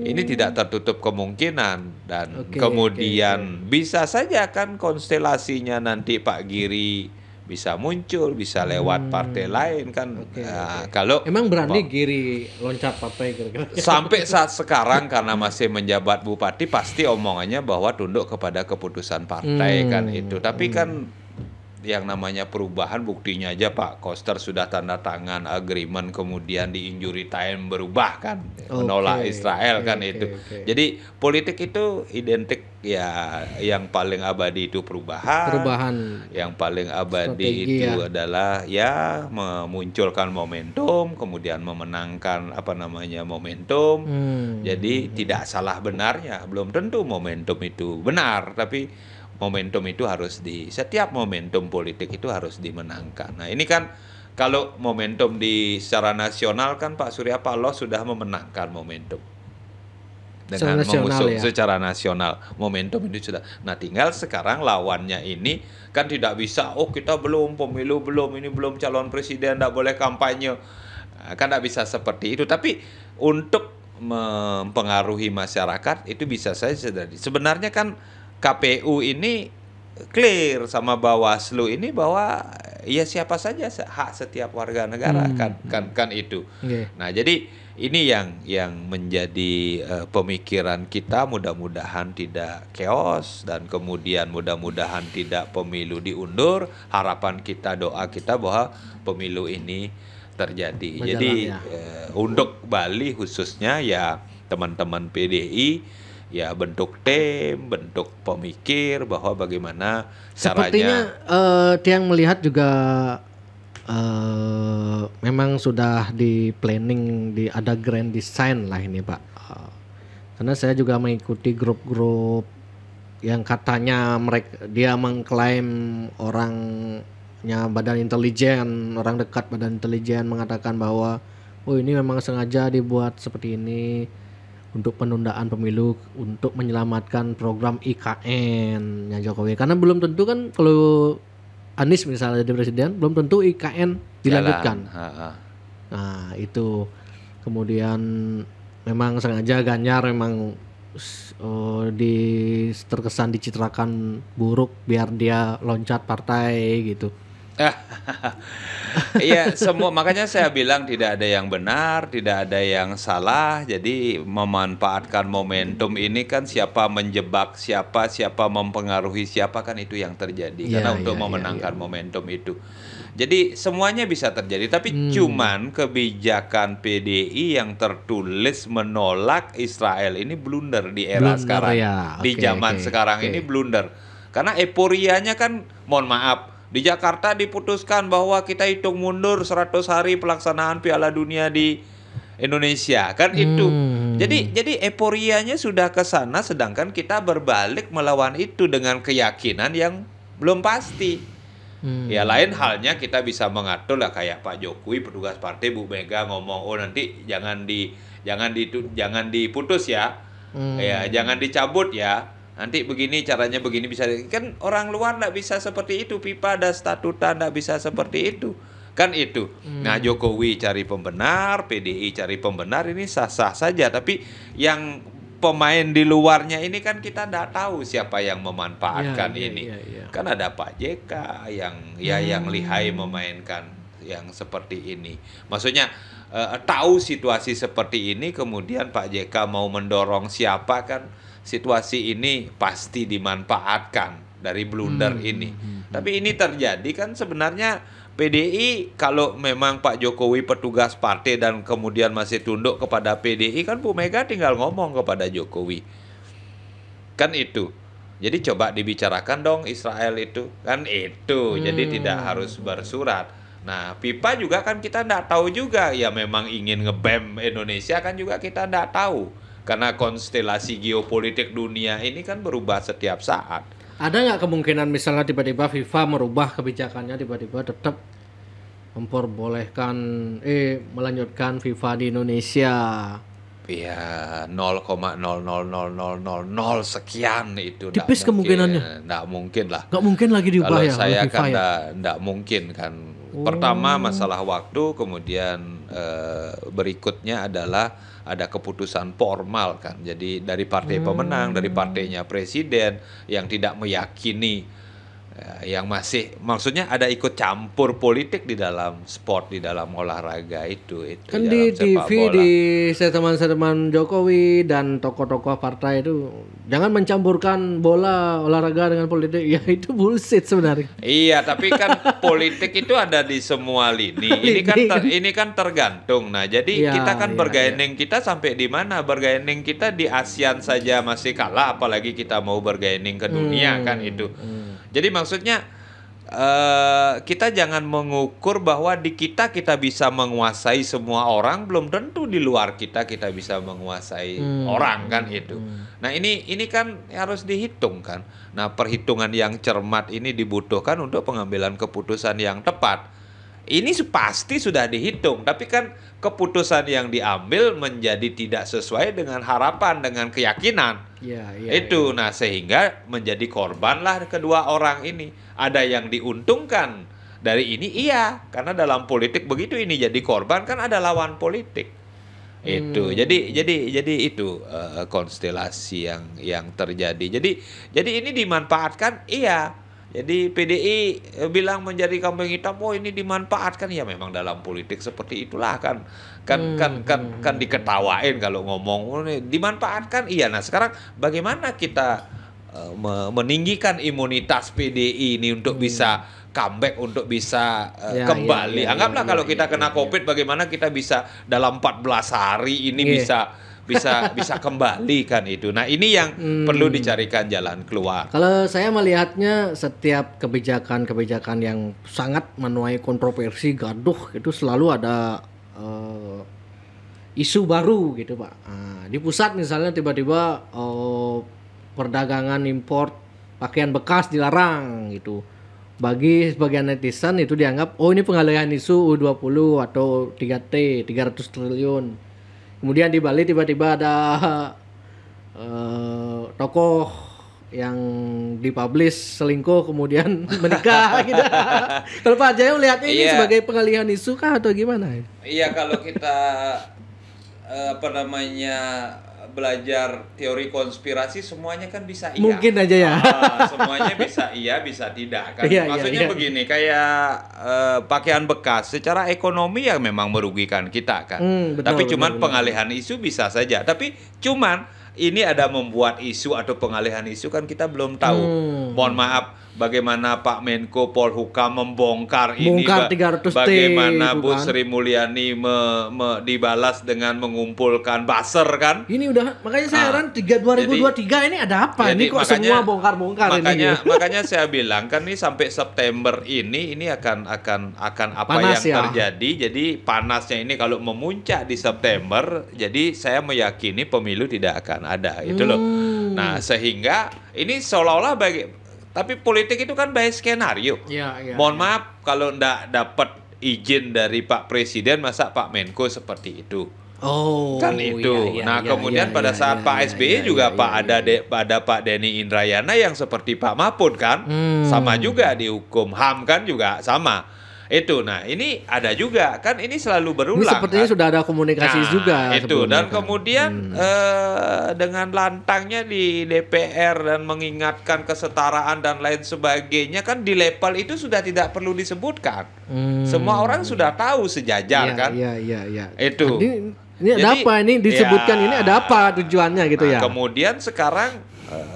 Ini tidak tertutup kemungkinan dan kemudian bisa saja kan konstelasinya nanti Pak Giri bisa muncul, bisa lewat partai lain kan. Kalau Emang berani Giri loncat partai kira-kira? sampai saat sekarang karena masih menjabat bupati pasti omongannya bahwa tunduk kepada keputusan partai kan itu. Tapi kan yang namanya perubahan buktinya aja Pak Koster sudah tanda tangan agreement kemudian di injury time berubah kan, menolak Israel kan itu. Jadi politik itu identik ya, yang paling abadi itu perubahan. Yang paling abadi Strategi, itu adalah ya memunculkan momentum, kemudian memenangkan momentum. Jadi tidak salah benarnya, belum tentu momentum itu benar, tapi momentum itu setiap momentum politik itu harus dimenangkan. Nah ini kan kalau momentum secara nasional kan Pak Surya Paloh sudah memenangkan momentum dengan mengusung secara nasional, momentum itu sudah. Nah tinggal sekarang lawannya ini kan tidak bisa, kita belum pemilu, ini belum calon presiden, tidak boleh kampanye, kan tidak bisa seperti itu. Tapi untuk mempengaruhi masyarakat itu bisa saja terjadi. Sebenarnya kan KPU ini clear sama Bawaslu ini bahwa ya siapa saja hak setiap warga negara kan itu. Nah, jadi ini yang menjadi pemikiran kita, mudah-mudahan tidak chaos dan kemudian mudah-mudahan tidak pemilu diundur. Harapan kita, doa kita bahwa pemilu ini terjadi. Berjalan, jadi ya. Untuk Bali khususnya ya teman-teman PDI ya bentuk tim, bentuk pemikir bahwa bagaimana Sepertinya caranya. Tiang melihat juga memang sudah di planning, ada grand design lah ini Pak. Karena saya juga mengikuti grup-grup yang katanya dia mengklaim orangnya badan intelijen, orang dekat badan intelijen mengatakan bahwa ini memang sengaja dibuat seperti ini untuk penundaan pemilu untuk menyelamatkan program IKN-nya Jokowi. Karena belum tentu kan kalau Anies misalnya jadi presiden, belum tentu IKN dilanjutkan. Nah itu kemudian memang sengaja Ganjar memang terkesan dicitrakan buruk biar dia loncat partai gitu. Iya, makanya saya bilang tidak ada yang benar, tidak ada yang salah. Jadi memanfaatkan momentum ini kan siapa menjebak siapa mempengaruhi siapa kan itu yang terjadi. Karena untuk memenangkan momentum itu. Jadi semuanya bisa terjadi, tapi cuman kebijakan PDI yang tertulis menolak Israel ini blunder di era sekarang. Di zaman sekarang ini blunder. Karena euforianya kan mohon maaf, di Jakarta diputuskan bahwa kita hitung mundur 100 hari pelaksanaan Piala Dunia di Indonesia kan itu. Jadi euforianya sudah ke sana, sedangkan kita berbalik melawan itu dengan keyakinan yang belum pasti. Ya lain halnya kita bisa mengatur lah kayak Pak Jokowi, petugas partai, Bu Mega ngomong nanti jangan diputus ya. Ya jangan dicabut ya. Nanti begini caranya, begini bisa. Kan orang luar nggak bisa seperti itu. FIFA ada statuta nggak bisa seperti itu. Kan itu. Nah Jokowi cari pembenar, PDI cari pembenar, ini sah-sah saja. Tapi yang pemain di luarnya ini kan kita nggak tahu siapa yang memanfaatkan ini. Kan ada Pak JK yang lihai memainkan yang seperti ini. Maksudnya tahu situasi seperti ini, kemudian Pak JK mau mendorong siapa kan. Situasi ini pasti dimanfaatkan dari blunder ini. Tapi ini terjadi kan sebenarnya PDI kalau memang Pak Jokowi petugas partai dan kemudian masih tunduk kepada PDI, kan Bu Mega tinggal ngomong kepada Jokowi. Kan itu. Jadi coba dibicarakan dong Israel itu. Kan itu. Jadi tidak harus bersurat. Nah, FIFA juga kan kita tidak tahu juga. Ya memang ingin ngebam Indonesia kan juga kita tidak tahu. Karena konstelasi geopolitik dunia ini kan berubah setiap saat. Ada nggak kemungkinan misalnya tiba-tiba FIFA merubah kebijakannya, tiba-tiba tetap memperbolehkan melanjutkan FIFA di Indonesia? Ya 0,00000 sekian itu. Tipis kemungkinannya. Nggak mungkin lah. Nggak mungkin lagi diubah Kalau ya oleh saya FIFA kan ya? nggak mungkin kan. Pertama masalah waktu, kemudian berikutnya adalah ada keputusan formal kan. Jadi dari partai pemenang, dari partainya presiden yang tidak meyakini, yang masih, maksudnya ada ikut campur politik di dalam sport, di dalam olahraga itu Kan dalam di sepak TV, bola. di statement-statement Jokowi dan tokoh-tokoh partai itu jangan mencampurkan bola olahraga dengan politik. Ya itu bullshit sebenarnya. Iya, tapi kan politik itu ada di semua lini. Ini kan tergantung. Nah, jadi Iya, kita kan iya, bergaining kita sampai di mana? Bergaining kita di ASEAN saja masih kalah, apalagi kita mau bergaining ke dunia kan itu. Jadi maksudnya kita jangan mengukur bahwa di kita bisa menguasai semua orang, belum tentu di luar kita bisa menguasai orang kan itu. Nah ini kan harus dihitung kan. Nah perhitungan yang cermat ini dibutuhkan untuk pengambilan keputusan yang tepat. Ini pasti sudah dihitung, tapi kan keputusan yang diambil menjadi tidak sesuai dengan harapan, dengan keyakinan. Iya. Itu, nah sehingga menjadi korbanlah kedua orang ini. Ada yang diuntungkan dari ini, iya, karena dalam politik begitu, ini jadi korban kan ada lawan politik. Itu, jadi itu konstelasi yang terjadi. Jadi ini dimanfaatkan, iya. Jadi PDI bilang menjadi kambing hitam, oh ini dimanfaatkan, ya memang dalam politik seperti itulah kan diketawain kalau ngomong, oh, ini dimanfaatkan, iya. Nah sekarang bagaimana kita meninggikan imunitas PDI ini untuk bisa comeback, untuk bisa kembali. Anggaplah kalau kita kena COVID, bagaimana kita bisa dalam 14 hari ini bisa kembali kan itu. Nah ini yang perlu dicarikan jalan keluar. Kalau saya melihatnya setiap kebijakan yang sangat menuai kontroversi, gaduh, itu selalu ada isu baru gitu Pak. Nah, di pusat misalnya tiba-tiba perdagangan impor pakaian bekas dilarang gitu. Bagi sebagian netizen itu dianggap ini pengalihan isu U20 atau 3T, 300 triliun. Kemudian di Bali tiba-tiba ada tokoh yang dipublish selingkuh kemudian menikah gitu. Kalau Pak Jaya melihatnya ini sebagai pengalihan isu kah atau gimana? Iya, kalau kita belajar teori konspirasi, semuanya kan bisa iya. Mungkin aja ya. Semuanya bisa iya, bisa tidak kan. Iya, Maksudnya iya. begini, kayak pakaian bekas secara ekonomi ya memang merugikan kita kan. Tapi cuman pengalihan isu bisa saja. Tapi cuman ini ada membuat isu atau pengalihan isu kan kita belum tahu. Mohon maaf, bagaimana Pak Menko Polhukam membongkar ini, 300T bagaimana itu Bu kan. Sri Mulyani dibalas dengan mengumpulkan buzzer kan. Ini udah, makanya saya heran 2023 ini ada apa? Ini kok semua bongkar-bongkar ini. Makanya saya bilang kan ini sampai September ini akan apa panas yang ya. terjadi. Jadi panasnya ini kalau memuncak di September, jadi saya meyakini pemilu tidak akan ada gitu loh. Nah, sehingga ini seolah-olah tapi politik itu kan by skenario. Iya. Mohon maaf kalau ndak dapat izin dari Pak Presiden, masa Pak Menko seperti itu. Kan itu. Kemudian pada saat Pak SBY juga ada Pak Denny Indrayana yang seperti Pak Mahfud kan, sama juga dihukum HAM kan juga sama. Itu. Nah, ini ada juga kan, ini selalu berulang. Ini sepertinya kan sudah ada komunikasi juga itu. Dan kan. kemudian dengan lantangnya di DPR dan mengingatkan kesetaraan dan lain sebagainya kan, di level itu sudah tidak perlu disebutkan. Semua orang sudah tahu sejajar kan. Iya. Itu. Ini ada apa? Ini disebutkan ini ada apa tujuannya gitu ya. Kemudian sekarang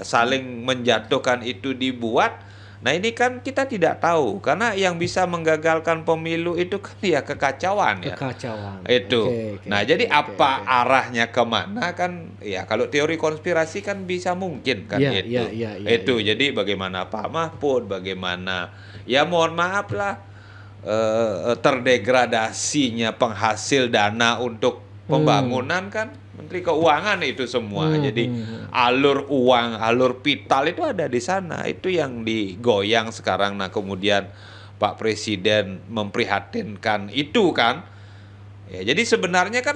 saling menjatuhkan itu dibuat. Nah ini kan kita tidak tahu karena yang bisa menggagalkan pemilu itu kan ya kekacauan ya. Kekacauan. Itu. Oke, Nah jadi apa oke. arahnya kemana kan ya kalau teori konspirasi kan bisa mungkin kan Iya, itu. iya. Itu jadi bagaimana Pak Mahfud, bagaimana ya mohon maaf lah terdegradasinya penghasil dana untuk pembangunan kan Menteri Keuangan itu semua. Jadi alur uang, alur vital itu ada di sana. Itu yang digoyang sekarang. Nah, kemudian Pak Presiden memprihatinkan itu kan. Ya, jadi sebenarnya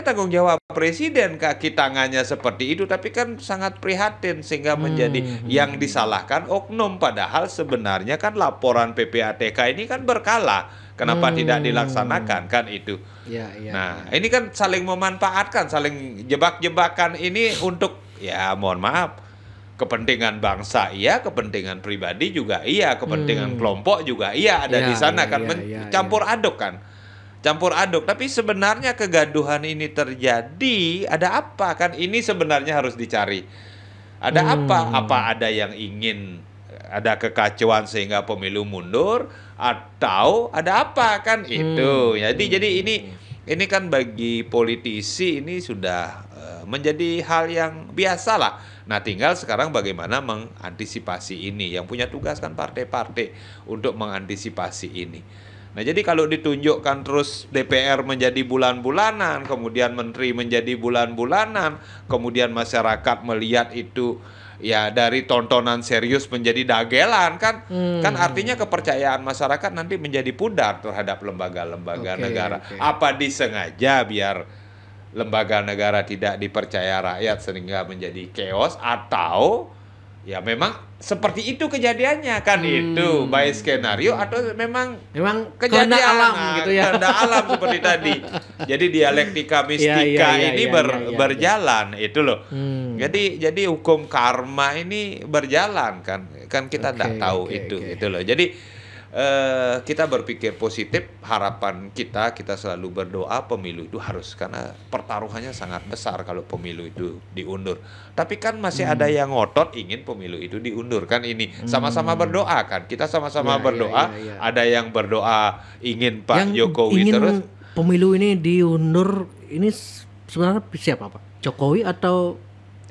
tanggung jawab Presiden kaki tangannya seperti itu, tapi kan sangat prihatin sehingga menjadi yang disalahkan oknum, padahal sebenarnya kan laporan PPATK ini kan berkala, kenapa tidak dilaksanakan kan itu. Iya. Nah, ini kan saling memanfaatkan, saling jebak-jebakan ini untuk ya mohon maaf kepentingan bangsa iya, kepentingan pribadi juga iya, kepentingan kelompok juga iya ada di sana kan campur aduk kan. Campur aduk, tapi sebenarnya kegaduhan ini terjadi ada apa kan ini sebenarnya harus dicari. Ada apa? Apa ada yang ingin ada kekacauan sehingga pemilu mundur atau ada apa kan itu. Jadi ini kan bagi politisi ini sudah menjadi hal yang biasa lah. Nah, tinggal sekarang bagaimana mengantisipasi ini. Yang punya tugas kan partai-partai untuk mengantisipasi ini. Nah, jadi kalau ditunjukkan terus DPR menjadi bulan-bulanan, kemudian menteri menjadi bulan-bulanan, kemudian masyarakat melihat itu ya dari tontonan serius menjadi dagelan kan artinya kepercayaan masyarakat nanti menjadi pudar terhadap lembaga-lembaga negara. Apa disengaja biar lembaga negara tidak dipercaya rakyat sehingga menjadi chaos atau ya memang seperti itu kejadiannya kan itu by skenario atau memang kejadian alam gitu ya. kehendak alam seperti tadi. Jadi dialektika mistika ini berjalan itu loh. Jadi hukum karma ini berjalan kan kita tidak tahu itu loh. Jadi kita berpikir positif, harapan kita selalu berdoa pemilu itu harus karena pertaruhannya sangat besar kalau pemilu itu diundur. Tapi kan masih ada yang ngotot ingin pemilu itu diundur kan ini sama-sama berdoa kan kita sama-sama berdoa. Ada yang berdoa ingin Pak Jokowi terus pemilu ini diundur ini sebenarnya siapa Pak? Jokowi atau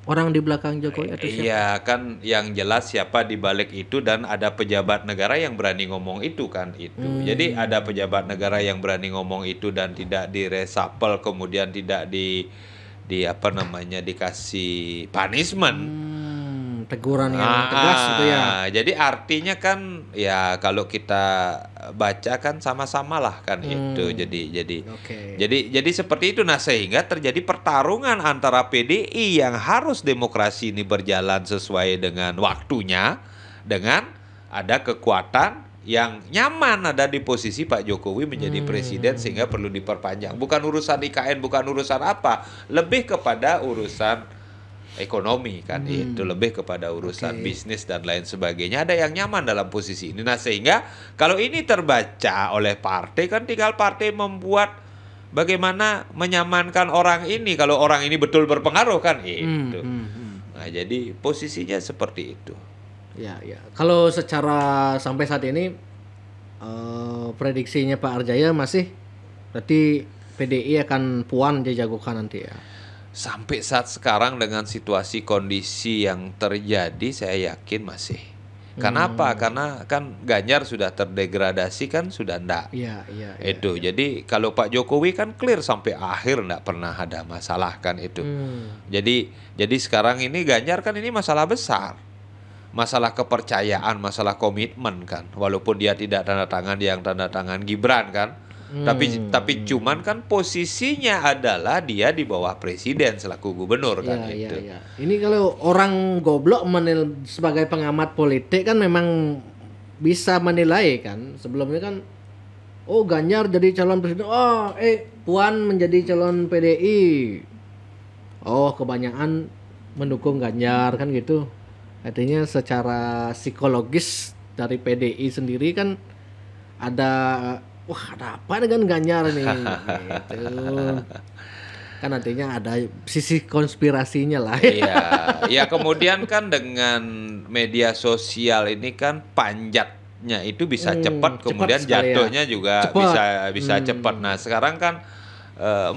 orang di belakang Jokowi atau siapa? Iya kan yang jelas siapa di balik itu dan ada pejabat negara yang berani ngomong itu kan itu. Jadi ada pejabat negara yang berani ngomong itu dan tidak diresapel kemudian tidak di apa namanya dikasih punishment. Teguran yang tegas gitu ya. Jadi artinya kan ya kalau kita baca kan sama-sama lah kan itu. Jadi seperti itu. Nah sehingga terjadi pertarungan antara PDI yang harus demokrasi ini berjalan sesuai dengan waktunya dengan ada kekuatan yang nyaman ada di posisi Pak Jokowi menjadi presiden sehingga perlu diperpanjang. Bukan urusan IKN, bukan urusan apa, lebih kepada urusan ekonomi kan itu lebih kepada urusan bisnis dan lain sebagainya. Ada yang nyaman dalam posisi ini. Nah sehingga kalau ini terbaca oleh partai kan tinggal partai membuat bagaimana menyamankan orang ini kalau orang ini betul berpengaruh kan itu. Nah jadi posisinya seperti itu. Ya. Kalau secara sampai saat ini prediksinya Pak Arjaya masih berarti PDI akan puan dijagokan nanti ya. Sampai saat sekarang dengan situasi kondisi yang terjadi saya yakin masih. Kenapa? Karena kan Ganjar sudah terdegradasi kan sudah enggak. Iya. Itu. Jadi kalau Pak Jokowi kan clear sampai akhir enggak pernah ada masalah kan itu. Jadi sekarang ini Ganjar kan ini masalah besar. Masalah kepercayaan, masalah komitmen kan. Walaupun dia tidak tanda tangan yang tanda tangan Gibran kan. Tapi cuman kan posisinya adalah dia di bawah presiden selaku gubernur kan itu. Iya. Ini kalau orang goblok sebagai pengamat politik kan memang bisa menilai kan. Sebelumnya kan Ganjar jadi calon presiden. Puan menjadi calon PDI. Kebanyakan mendukung Ganjar kan gitu. Artinya secara psikologis dari PDI sendiri kan ada apa dengan Ganjar nih gitu. Kan nantinya ada sisi konspirasinya lah. Iya, kemudian kan dengan media sosial ini kan panjatnya itu bisa cepat, cepat kemudian sekali ya. jatuhnya juga Cepat. bisa cepat. Nah, sekarang kan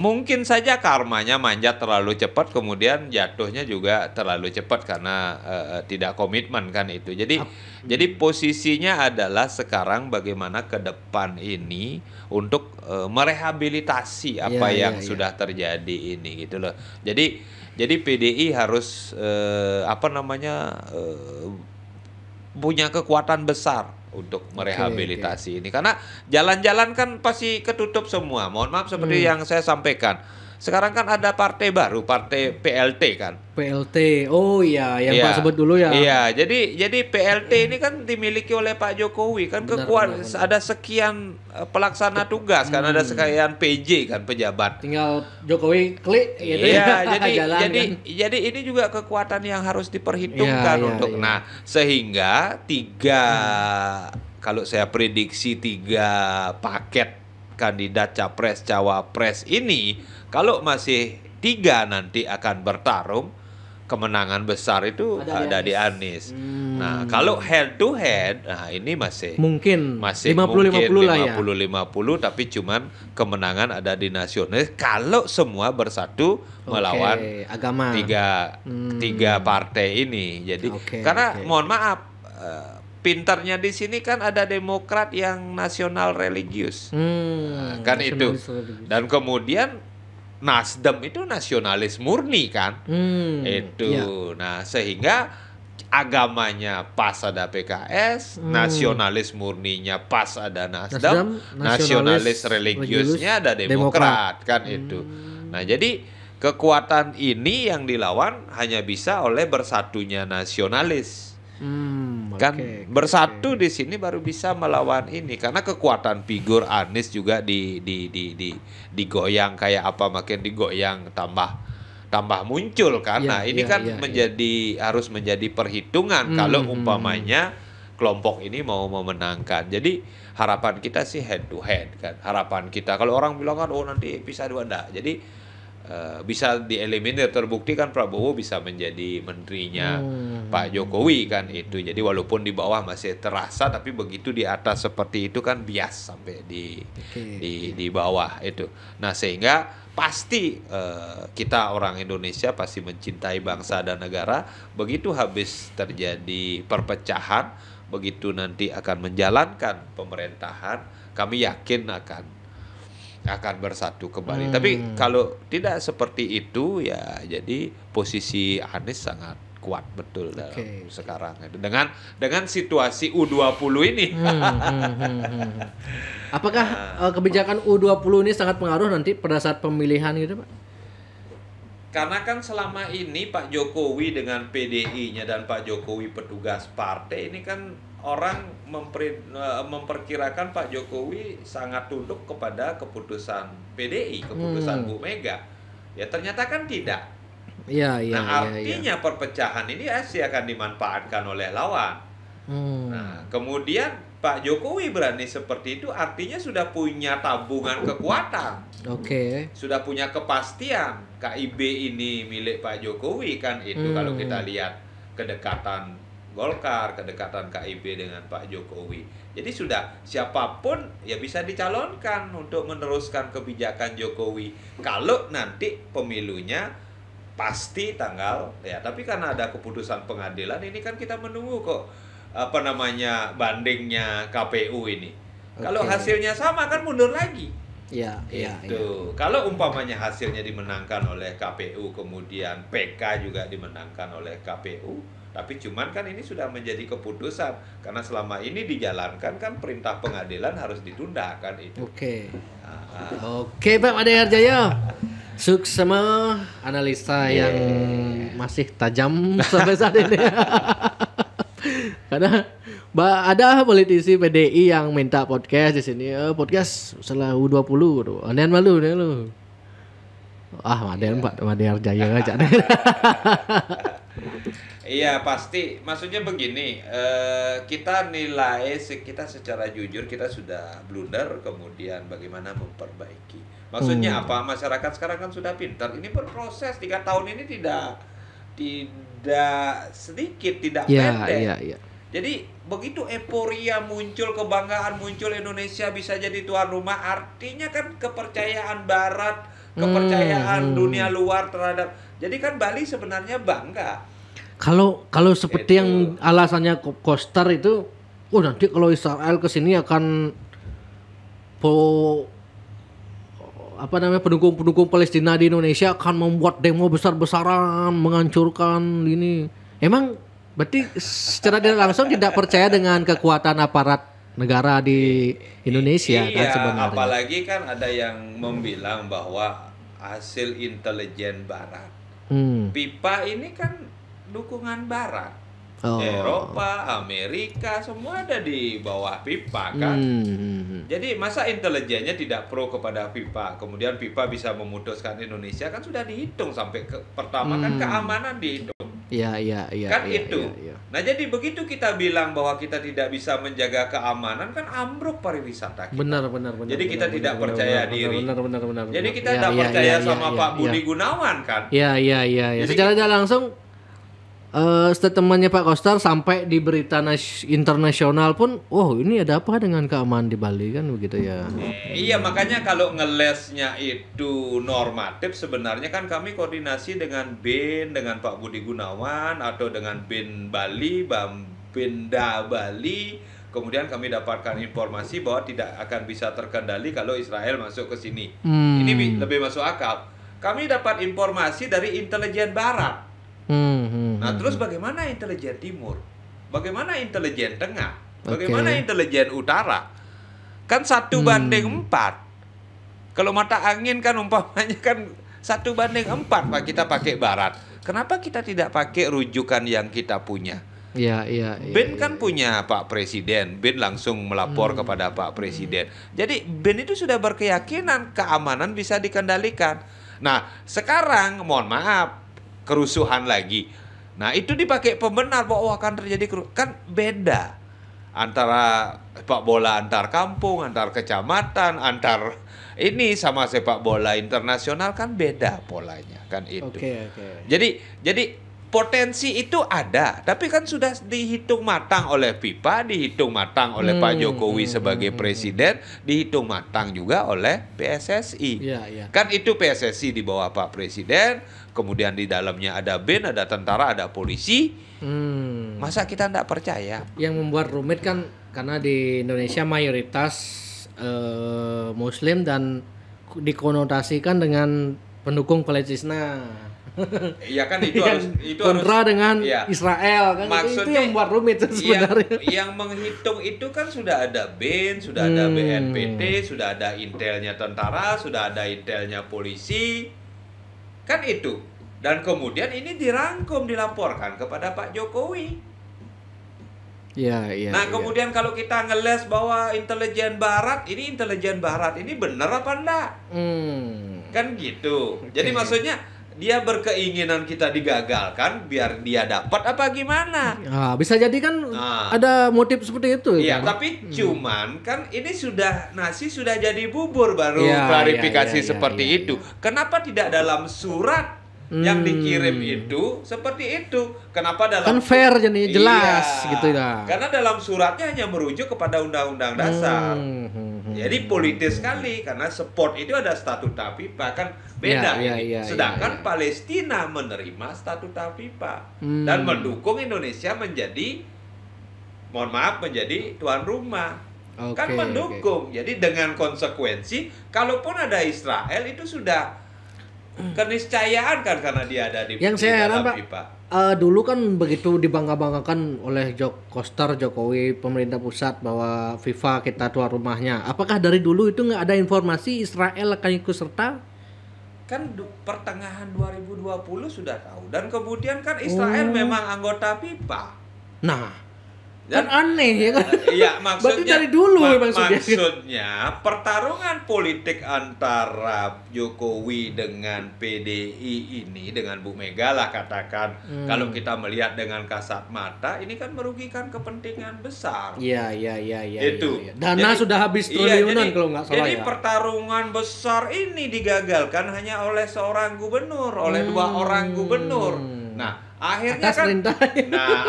mungkin saja karmanya manjat terlalu cepat, kemudian jatuhnya juga terlalu cepat karena tidak komitmen kan itu. Jadi posisinya adalah sekarang bagaimana ke depan ini untuk merehabilitasi apa Iya, yang iya, iya. sudah terjadi ini gitu loh. Jadi PDI harus punya kekuatan besar untuk merehabilitasi ini, karena jalan-jalan kan pasti ketutup semua. Mohon maaf seperti yang saya sampaikan. Sekarang kan ada partai baru, partai PLT kan. PLT. Oh iya, yang Iya, Pak sebut dulu ya. Iya, jadi PLT ini kan dimiliki oleh Pak Jokowi kan, kekuatan ada sekian pelaksana tugas kan, ada sekian PJ kan, pejabat. Tinggal Jokowi klik gitu Iya, ya. Jalan kan. jadi ini juga kekuatan yang harus diperhitungkan Iya, untuk. iya. Nah, sehingga kalau saya prediksi 3 paket kandidat capres cawapres ini, kalau masih 3 nanti akan bertarung, kemenangan besar itu ada di Anies. Nah, kalau head to head, nah ini masih Mungkin masih 50-50 lah ya. 50-50, tapi cuman kemenangan ada di nasionalis kalau semua bersatu melawan agama. tiga partai ini. Jadi karena mohon maaf, pintarnya di sini kan ada Demokrat yang nasional religius. Kan itu. Dan kemudian Nasdem itu nasionalis murni kan. Itu. Iya. Nah, sehingga agamanya pas ada PKS, nasionalis murninya pas ada Nasdem, nasionalis religiusnya ada Demokrat kan itu. Nah, jadi kekuatan ini yang dilawan hanya bisa oleh bersatunya nasionalis. Kan bersatu di sini baru bisa melawan ini, karena kekuatan figur Anies juga digoyang kayak apa, makin digoyang tambah muncul kan. Nah, ini kan harus menjadi perhitungan kalau umpamanya kelompok ini mau memenangkan. Jadi harapan kita sih head to head kan. Harapan kita, kalau orang bilang kan nanti bisa dua, enggak. Jadi bisa dieliminir, terbukti kan Prabowo bisa menjadi menterinya Pak Jokowi kan itu. Jadi walaupun di bawah masih terasa, tapi begitu di atas seperti itu kan bias sampai di bawah itu. Nah, sehingga pasti kita orang Indonesia pasti mencintai bangsa dan negara. Begitu habis terjadi perpecahan, begitu nanti akan menjalankan pemerintahan, kami yakin akan bersatu kembali. Tapi kalau tidak seperti itu ya, jadi posisi Anies sangat kuat betul dalam sekarang dengan situasi U20 ini. Apakah kebijakan U20 ini sangat pengaruh nanti pada saat pemilihan gitu, Pak? Karena kan selama ini Pak Jokowi dengan PDI-nya dan Pak Jokowi petugas partai ini kan orang memperkirakan Pak Jokowi sangat tunduk kepada keputusan PDI, keputusan Bu Mega. Ya ternyata kan tidak. Iya. Artinya perpecahan ini pasti akan dimanfaatkan oleh lawan. Nah, kemudian Pak Jokowi berani seperti itu, artinya sudah punya tabungan kekuatan. Sudah punya kepastian KIB ini milik Pak Jokowi kan itu. Kalau kita lihat kedekatan Golkar, kedekatan KIB dengan Pak Jokowi. Jadi sudah siapapun ya bisa dicalonkan untuk meneruskan kebijakan Jokowi. Kalau nanti pemilunya pasti tanggal ya, tapi karena ada keputusan pengadilan ini kan kita menunggu kok bandingnya KPU ini. Kalau hasilnya sama kan mundur lagi. Iya. Kalau umpamanya hasilnya dimenangkan oleh KPU, kemudian PK juga dimenangkan oleh KPU, tapi cuman kan ini sudah menjadi keputusan, karena selama ini dijalankan kan perintah pengadilan harus ditunda kan itu. Oke, Pak Ade Harjaya. Sukses sama analisa yang masih tajam sampai saat ini. Karena ada politisi PDI yang minta podcast di sini. Podcast setelah U20 tuh. Andian malu deh lu. Pak Ade Harjaya aja. Iya pasti, maksudnya begini, kita nilai kita secara jujur, kita sudah blunder, kemudian bagaimana memperbaiki. Maksudnya apa? Masyarakat sekarang kan sudah pintar, ini berproses 3 tahun ini tidak sedikit, tidak Ya, pendek. ya, ya. Jadi begitu euforia muncul, kebanggaan muncul, Indonesia bisa jadi tuan rumah, artinya kan kepercayaan Barat, kepercayaan dunia luar terhadap. Jadi kan Bali sebenarnya bangga. Kalau seperti Itu. yang alasannya Koster itu, oh nanti kalau Israel ke sini akan pendukung Palestina di Indonesia akan membuat demo besar-besaran, menghancurkan ini. Emang berarti secara tidak langsung tidak percaya dengan kekuatan aparat negara di Indonesia kan Iya, sebenarnya. apalagi kan ada yang membilang bahwa hasil intelijen Barat. Pipa ini kan dukungan Barat. Oh. Eropa, Amerika, semua ada di bawah pipa kan. Jadi masa intelijennya tidak pro kepada pipa, kemudian pipa bisa memutuskan Indonesia, kan sudah dihitung sampai pertama kan keamanan dihitung. Iya. Kan iya, itu. iya. Nah jadi begitu kita bilang bahwa kita tidak bisa menjaga keamanan, kan ambruk pariwisata kita. Benar. Jadi kita tidak percaya diri. Benar. Jadi kita Iya, tidak iya, percaya iya, sama iya, Pak iya. Budi Gunawan kan. Iya. Jadi Secara tidak langsung statementnya Pak Koster sampai di berita internasional pun, oh ini ada apa dengan keamanan di Bali kan begitu ya. Iya, makanya kalau ngelesnya itu normatif, sebenarnya kan kami koordinasi dengan BIN, dengan Pak Budi Gunawan, atau dengan BIN Bali, Bapenda Bali. Kemudian kami dapatkan informasi bahwa tidak akan bisa terkendali kalau Israel masuk ke sini. Ini lebih masuk akal. Kami dapat informasi dari intelijen Barat. Nah, terus bagaimana intelijen Timur? Bagaimana intelijen Tengah? Bagaimana intelijen Utara? Kan 1:4. Kalau mata angin kan umpamanya kan 1:4 Pak, kita pakai Barat. Kenapa kita tidak pakai rujukan yang kita punya? Iya. BIN kan punya Pak Presiden, BIN langsung melapor kepada Pak Presiden. Jadi BIN itu sudah berkeyakinan keamanan bisa dikendalikan. Nah, sekarang mohon maaf, kerusuhan lagi. Nah, itu dipakai pembenar bahwa akan terjadi kan beda antara sepak bola antar kampung, antar kecamatan, antar ini sama sepak bola internasional kan beda polanya kan itu. Oke. Jadi potensi itu ada, tapi kan sudah dihitung matang oleh FIFA, dihitung matang oleh Pak Jokowi sebagai presiden, dihitung matang juga oleh PSSI. Iya. Kan itu PSSI di bawah Pak Presiden, kemudian di dalamnya ada BIN, ada tentara, ada polisi. Masa kita tidak percaya? Yang membuat rumit kan karena di Indonesia mayoritas Muslim dan dikonotasikan dengan pendukung Palestina. Iya kan itu harus kontra dengan iya. Israel kan, itu Maksudnya yang membuat rumit sebenarnya. Yang menghitung itu kan sudah ada BIN, sudah ada BNPT, sudah ada intelnya tentara, sudah ada intelnya polisi, kan itu. Dan kemudian ini dirangkum, dilaporkan kepada Pak Jokowi. Iya. Nah kemudian kalau kita ngeles bahwa intelijen Barat ini benar apa enggak? Kan gitu. Jadi maksudnya dia berkeinginan kita digagalkan biar dia dapat apa gimana? Nah, bisa jadi kan ada motif seperti itu. Iya, kan? tapi cuman kan ini nasi sudah jadi bubur, baru Iya, klarifikasi iya, seperti iya, itu. Kenapa tidak dalam surat yang dikirim itu seperti itu? Kenapa dalam kan fair jadinya jelas gitu ya. Karena dalam suratnya hanya merujuk kepada Undang-Undang Dasar. Jadi politis sekali karena support itu ada statuta FIFA kan beda ini. Sedangkan Palestina menerima statuta FIFA dan mendukung Indonesia menjadi tuan rumah. Kan mendukung. Jadi dengan konsekuensi kalaupun ada Israel itu sudah keniscayaan kan karena dia ada di Yang saya heran dalam Pak, FIFA. Dulu kan begitu dibangga-banggakan oleh Koster Jokowi pemerintah pusat bahwa FIFA kita tuan rumahnya. Apakah dari dulu itu nggak ada informasi Israel akan ikut serta? Kan pertengahan 2020 sudah tahu, dan kemudian kan Israel memang anggota FIFA. Nah, kan aneh ya kan? Iya, maksudnya berarti dari dulu maksudnya pertarungan politik antara Jokowi dengan PDI ini, dengan Bu Mega lah katakan, kalau kita melihat dengan kasat mata ini kan merugikan kepentingan besar. Iya. Itu. Iya. Dana sudah habis triliunan kalau nggak salah jadi ya. pertarungan besar ini digagalkan hanya oleh seorang gubernur, oleh dua orang gubernur. Nah, Akhirnya Atas kan, perintah.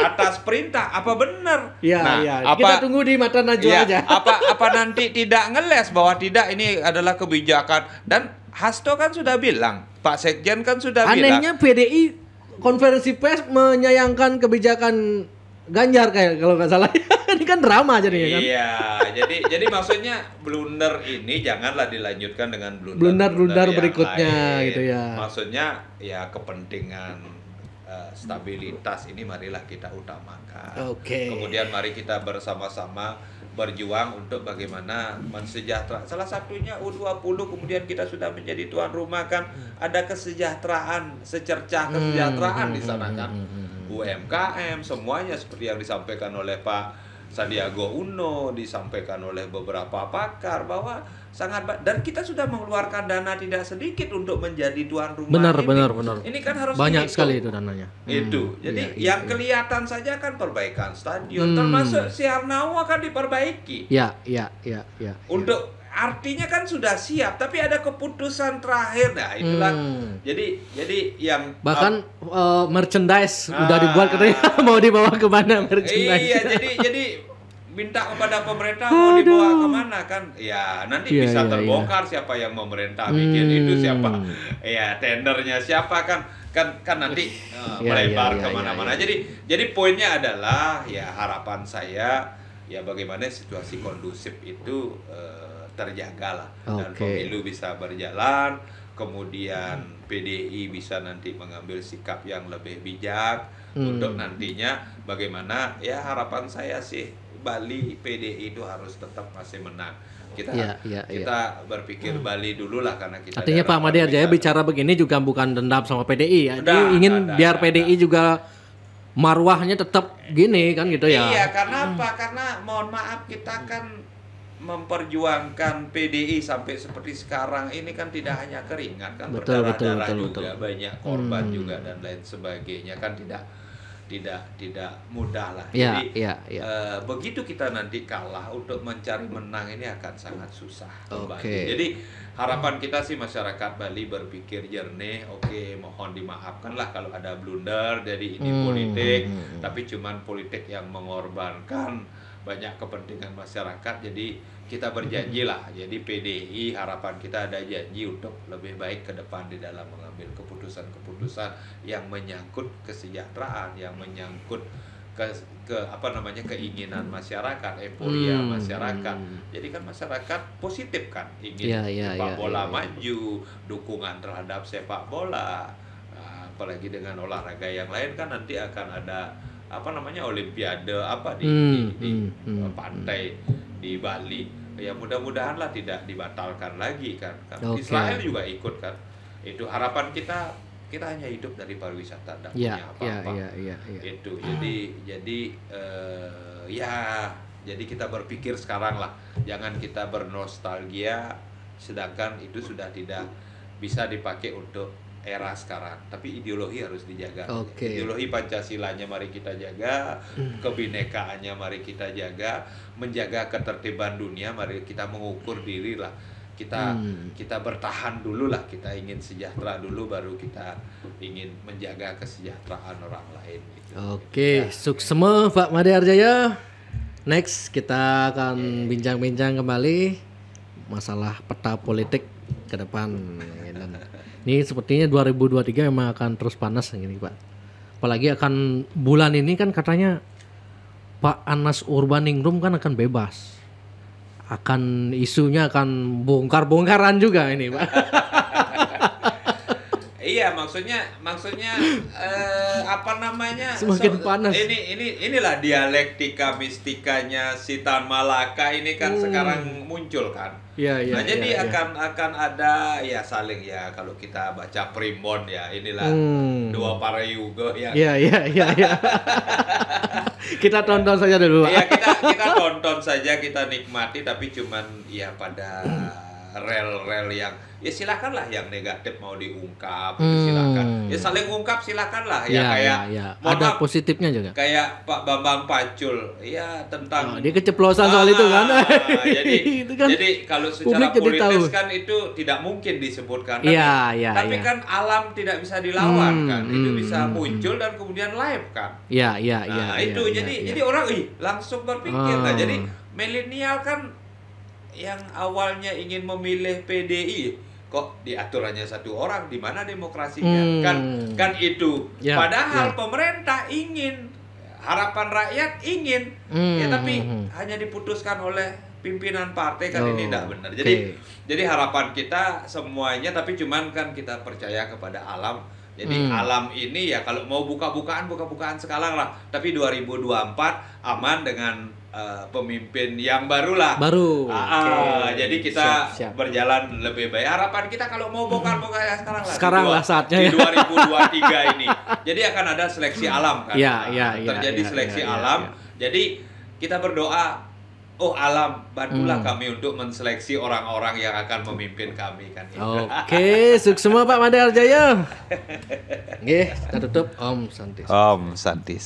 atas perintah apa benar? Ya, Nah, ya. apa Kita tunggu di mata Najwa ya, aja. apa nanti tidak ngeles bahwa tidak ini adalah kebijakan, dan Hasto kan sudah bilang, Pak Sekjen kan sudah bilang. Anehnya PDI konferensi pers menyayangkan kebijakan Ganjar kayak kalau nggak salah. Ini kan drama jadinya kan. Iya, jadi maksudnya blunder ini janganlah dilanjutkan dengan Blunder-blunder yang berikutnya lain. gitu ya. Maksudnya ya kepentingan stabilitas ini marilah kita utamakan. Oke. Kemudian mari kita bersama-sama berjuang untuk bagaimana mensejahterakan. Salah satunya U20, kemudian kita sudah menjadi tuan rumah kan, ada kesejahteraan, secercah kesejahteraan di sana kan. UMKM semuanya seperti yang disampaikan oleh Pak Sandiaga Uno, disampaikan oleh beberapa pakar bahwa sangat dan kita sudah mengeluarkan dana tidak sedikit untuk menjadi tuan rumah. Benar. Ini kan harus banyak dihitung. sekali itu dananya. Itu. Jadi Iya. yang kelihatan saja kan perbaikan stadion, termasuk si Arnau akan diperbaiki. Ya. Untuk artinya kan sudah siap, tapi ada keputusan terakhir. Nah, itulah. Jadi yang Bahkan merchandise udah dibuat katanya mau dibawa kemana merchandise. iya, jadi minta kepada pemerintah mau dibawa kemana kan? Ya, nanti Iya, bisa iya, terbongkar siapa yang memerintah bikin itu, siapa. Ya, tendernya siapa kan nanti melebar iya, kemana-mana. Jadi poinnya adalah ya harapan saya ya bagaimana situasi kondusif itu terjaga lah, dan pemilu bisa berjalan, kemudian PDI bisa nanti mengambil sikap yang lebih bijak untuk nantinya bagaimana ya harapan saya sih Bali PDI itu harus tetap masih menang. Kita berpikir Bali dulu lah karena kita. Artinya Pak Made Arjaya bicara begini juga bukan dendam sama PDI ya. Dia ingin biar PDI juga marwahnya tetap gini kan gitu ya. Iya, karena apa? Karena mohon maaf kita kan memperjuangkan PDI sampai seperti sekarang ini kan tidak hanya keringat kan, berdarah-darah juga, banyak korban juga dan lain sebagainya kan, tidak mudah lah. Jadi begitu kita nanti kalah, untuk mencari menang ini akan sangat susah kembali. Jadi harapan kita sih masyarakat Bali berpikir jernih. Mohon dimaafkan lah kalau ada blunder. Jadi ini politik, tapi cuman politik yang mengorbankan banyak kepentingan masyarakat. Jadi kita berjanji lah. Jadi PDI harapan kita ada janji untuk lebih baik ke depan di dalam mengambil keputusan-keputusan yang menyangkut kesejahteraan, yang menyangkut keinginan masyarakat, euforia masyarakat. Jadi kan masyarakat positif kan, ingin sepak bola maju, dukungan terhadap sepak bola. Apalagi dengan olahraga yang lain kan nanti akan ada olimpiade di pantai di Bali. Ya mudah-mudahan lah tidak dibatalkan lagi kan. Israel juga ikut kan. Itu harapan kita hanya hidup dari pariwisata, tidak punya apa-apa. Itu jadi kita berpikir sekarang lah, jangan kita bernostalgia sedangkan itu sudah tidak bisa dipakai untuk era sekarang, tapi ideologi harus dijaga. Ideologi Pancasilanya mari kita jaga, kebinekaannya mari kita jaga, menjaga ketertiban dunia mari kita mengukur diri lah. Kita bertahan dulu lah, kita ingin sejahtera dulu baru kita ingin menjaga kesejahteraan orang lain gitu. Suksema Pak Made Arjaya. Next kita akan bincang-bincang kembali masalah peta politik ke depan. Ini sepertinya 2023 memang akan terus panas ini Pak. Apalagi akan bulan ini kan katanya Pak Anas Urbaningrum kan akan bebas. Akan isunya akan bongkar-bongkaran juga ini Pak. Iya, maksudnya semakin panas. Inilah dialektika mistikanya si Tan Malaka ini kan sekarang muncul kan. Jadi akan ada ya saling ya, kalau kita baca primbon ya inilah dua para yuga yang. Kita tonton saja dulu. Iya, kita tonton saja, kita nikmati, tapi cuman ya pada rel-rel yang ya silakanlah yang negatif mau diungkap, itu silakan. Ya saling ungkap silakanlah ya, kayak mohon ada maaf, positifnya juga. kayak Pak Bambang Pacul ya tentang Dia keceplosan soal itu kan. jadi Itu kan jadi kalau publik secara jadi politis tahu. kan itu tidak mungkin disebutkan. Iya. Tapi kan alam tidak bisa dilawan kan. Itu bisa muncul dan kemudian live kan. Iya. Nah, itu jadi orang langsung berpikir. Nah, jadi milenial kan yang awalnya ingin memilih PDI kok diatur hanya satu orang, di mana demokrasinya? Kan itu. Padahal pemerintah ingin, harapan rakyat ingin, ya tapi hanya diputuskan oleh pimpinan partai kan. Ini tidak benar. Jadi harapan kita semuanya, tapi cuman kan kita percaya kepada alam. Jadi alam ini ya kalau mau buka-bukaan sekarang lah. Tapi 2024 aman dengan pemimpin yang baru lah. Jadi kita siap. berjalan lebih baik. Harapan kita kalau mau bongkar ya sekarang lah. Sekarang lah saatnya. Di 2023 ini. Jadi akan ada seleksi alam kan. Terjadi seleksi alam. Jadi kita berdoa, oh alam, bantulah kami untuk menseleksi orang-orang yang akan memimpin kami kan. Oke, sukses semua Pak Made Harjaya. Nggih, kita tutup. Om Santi. Om Santi.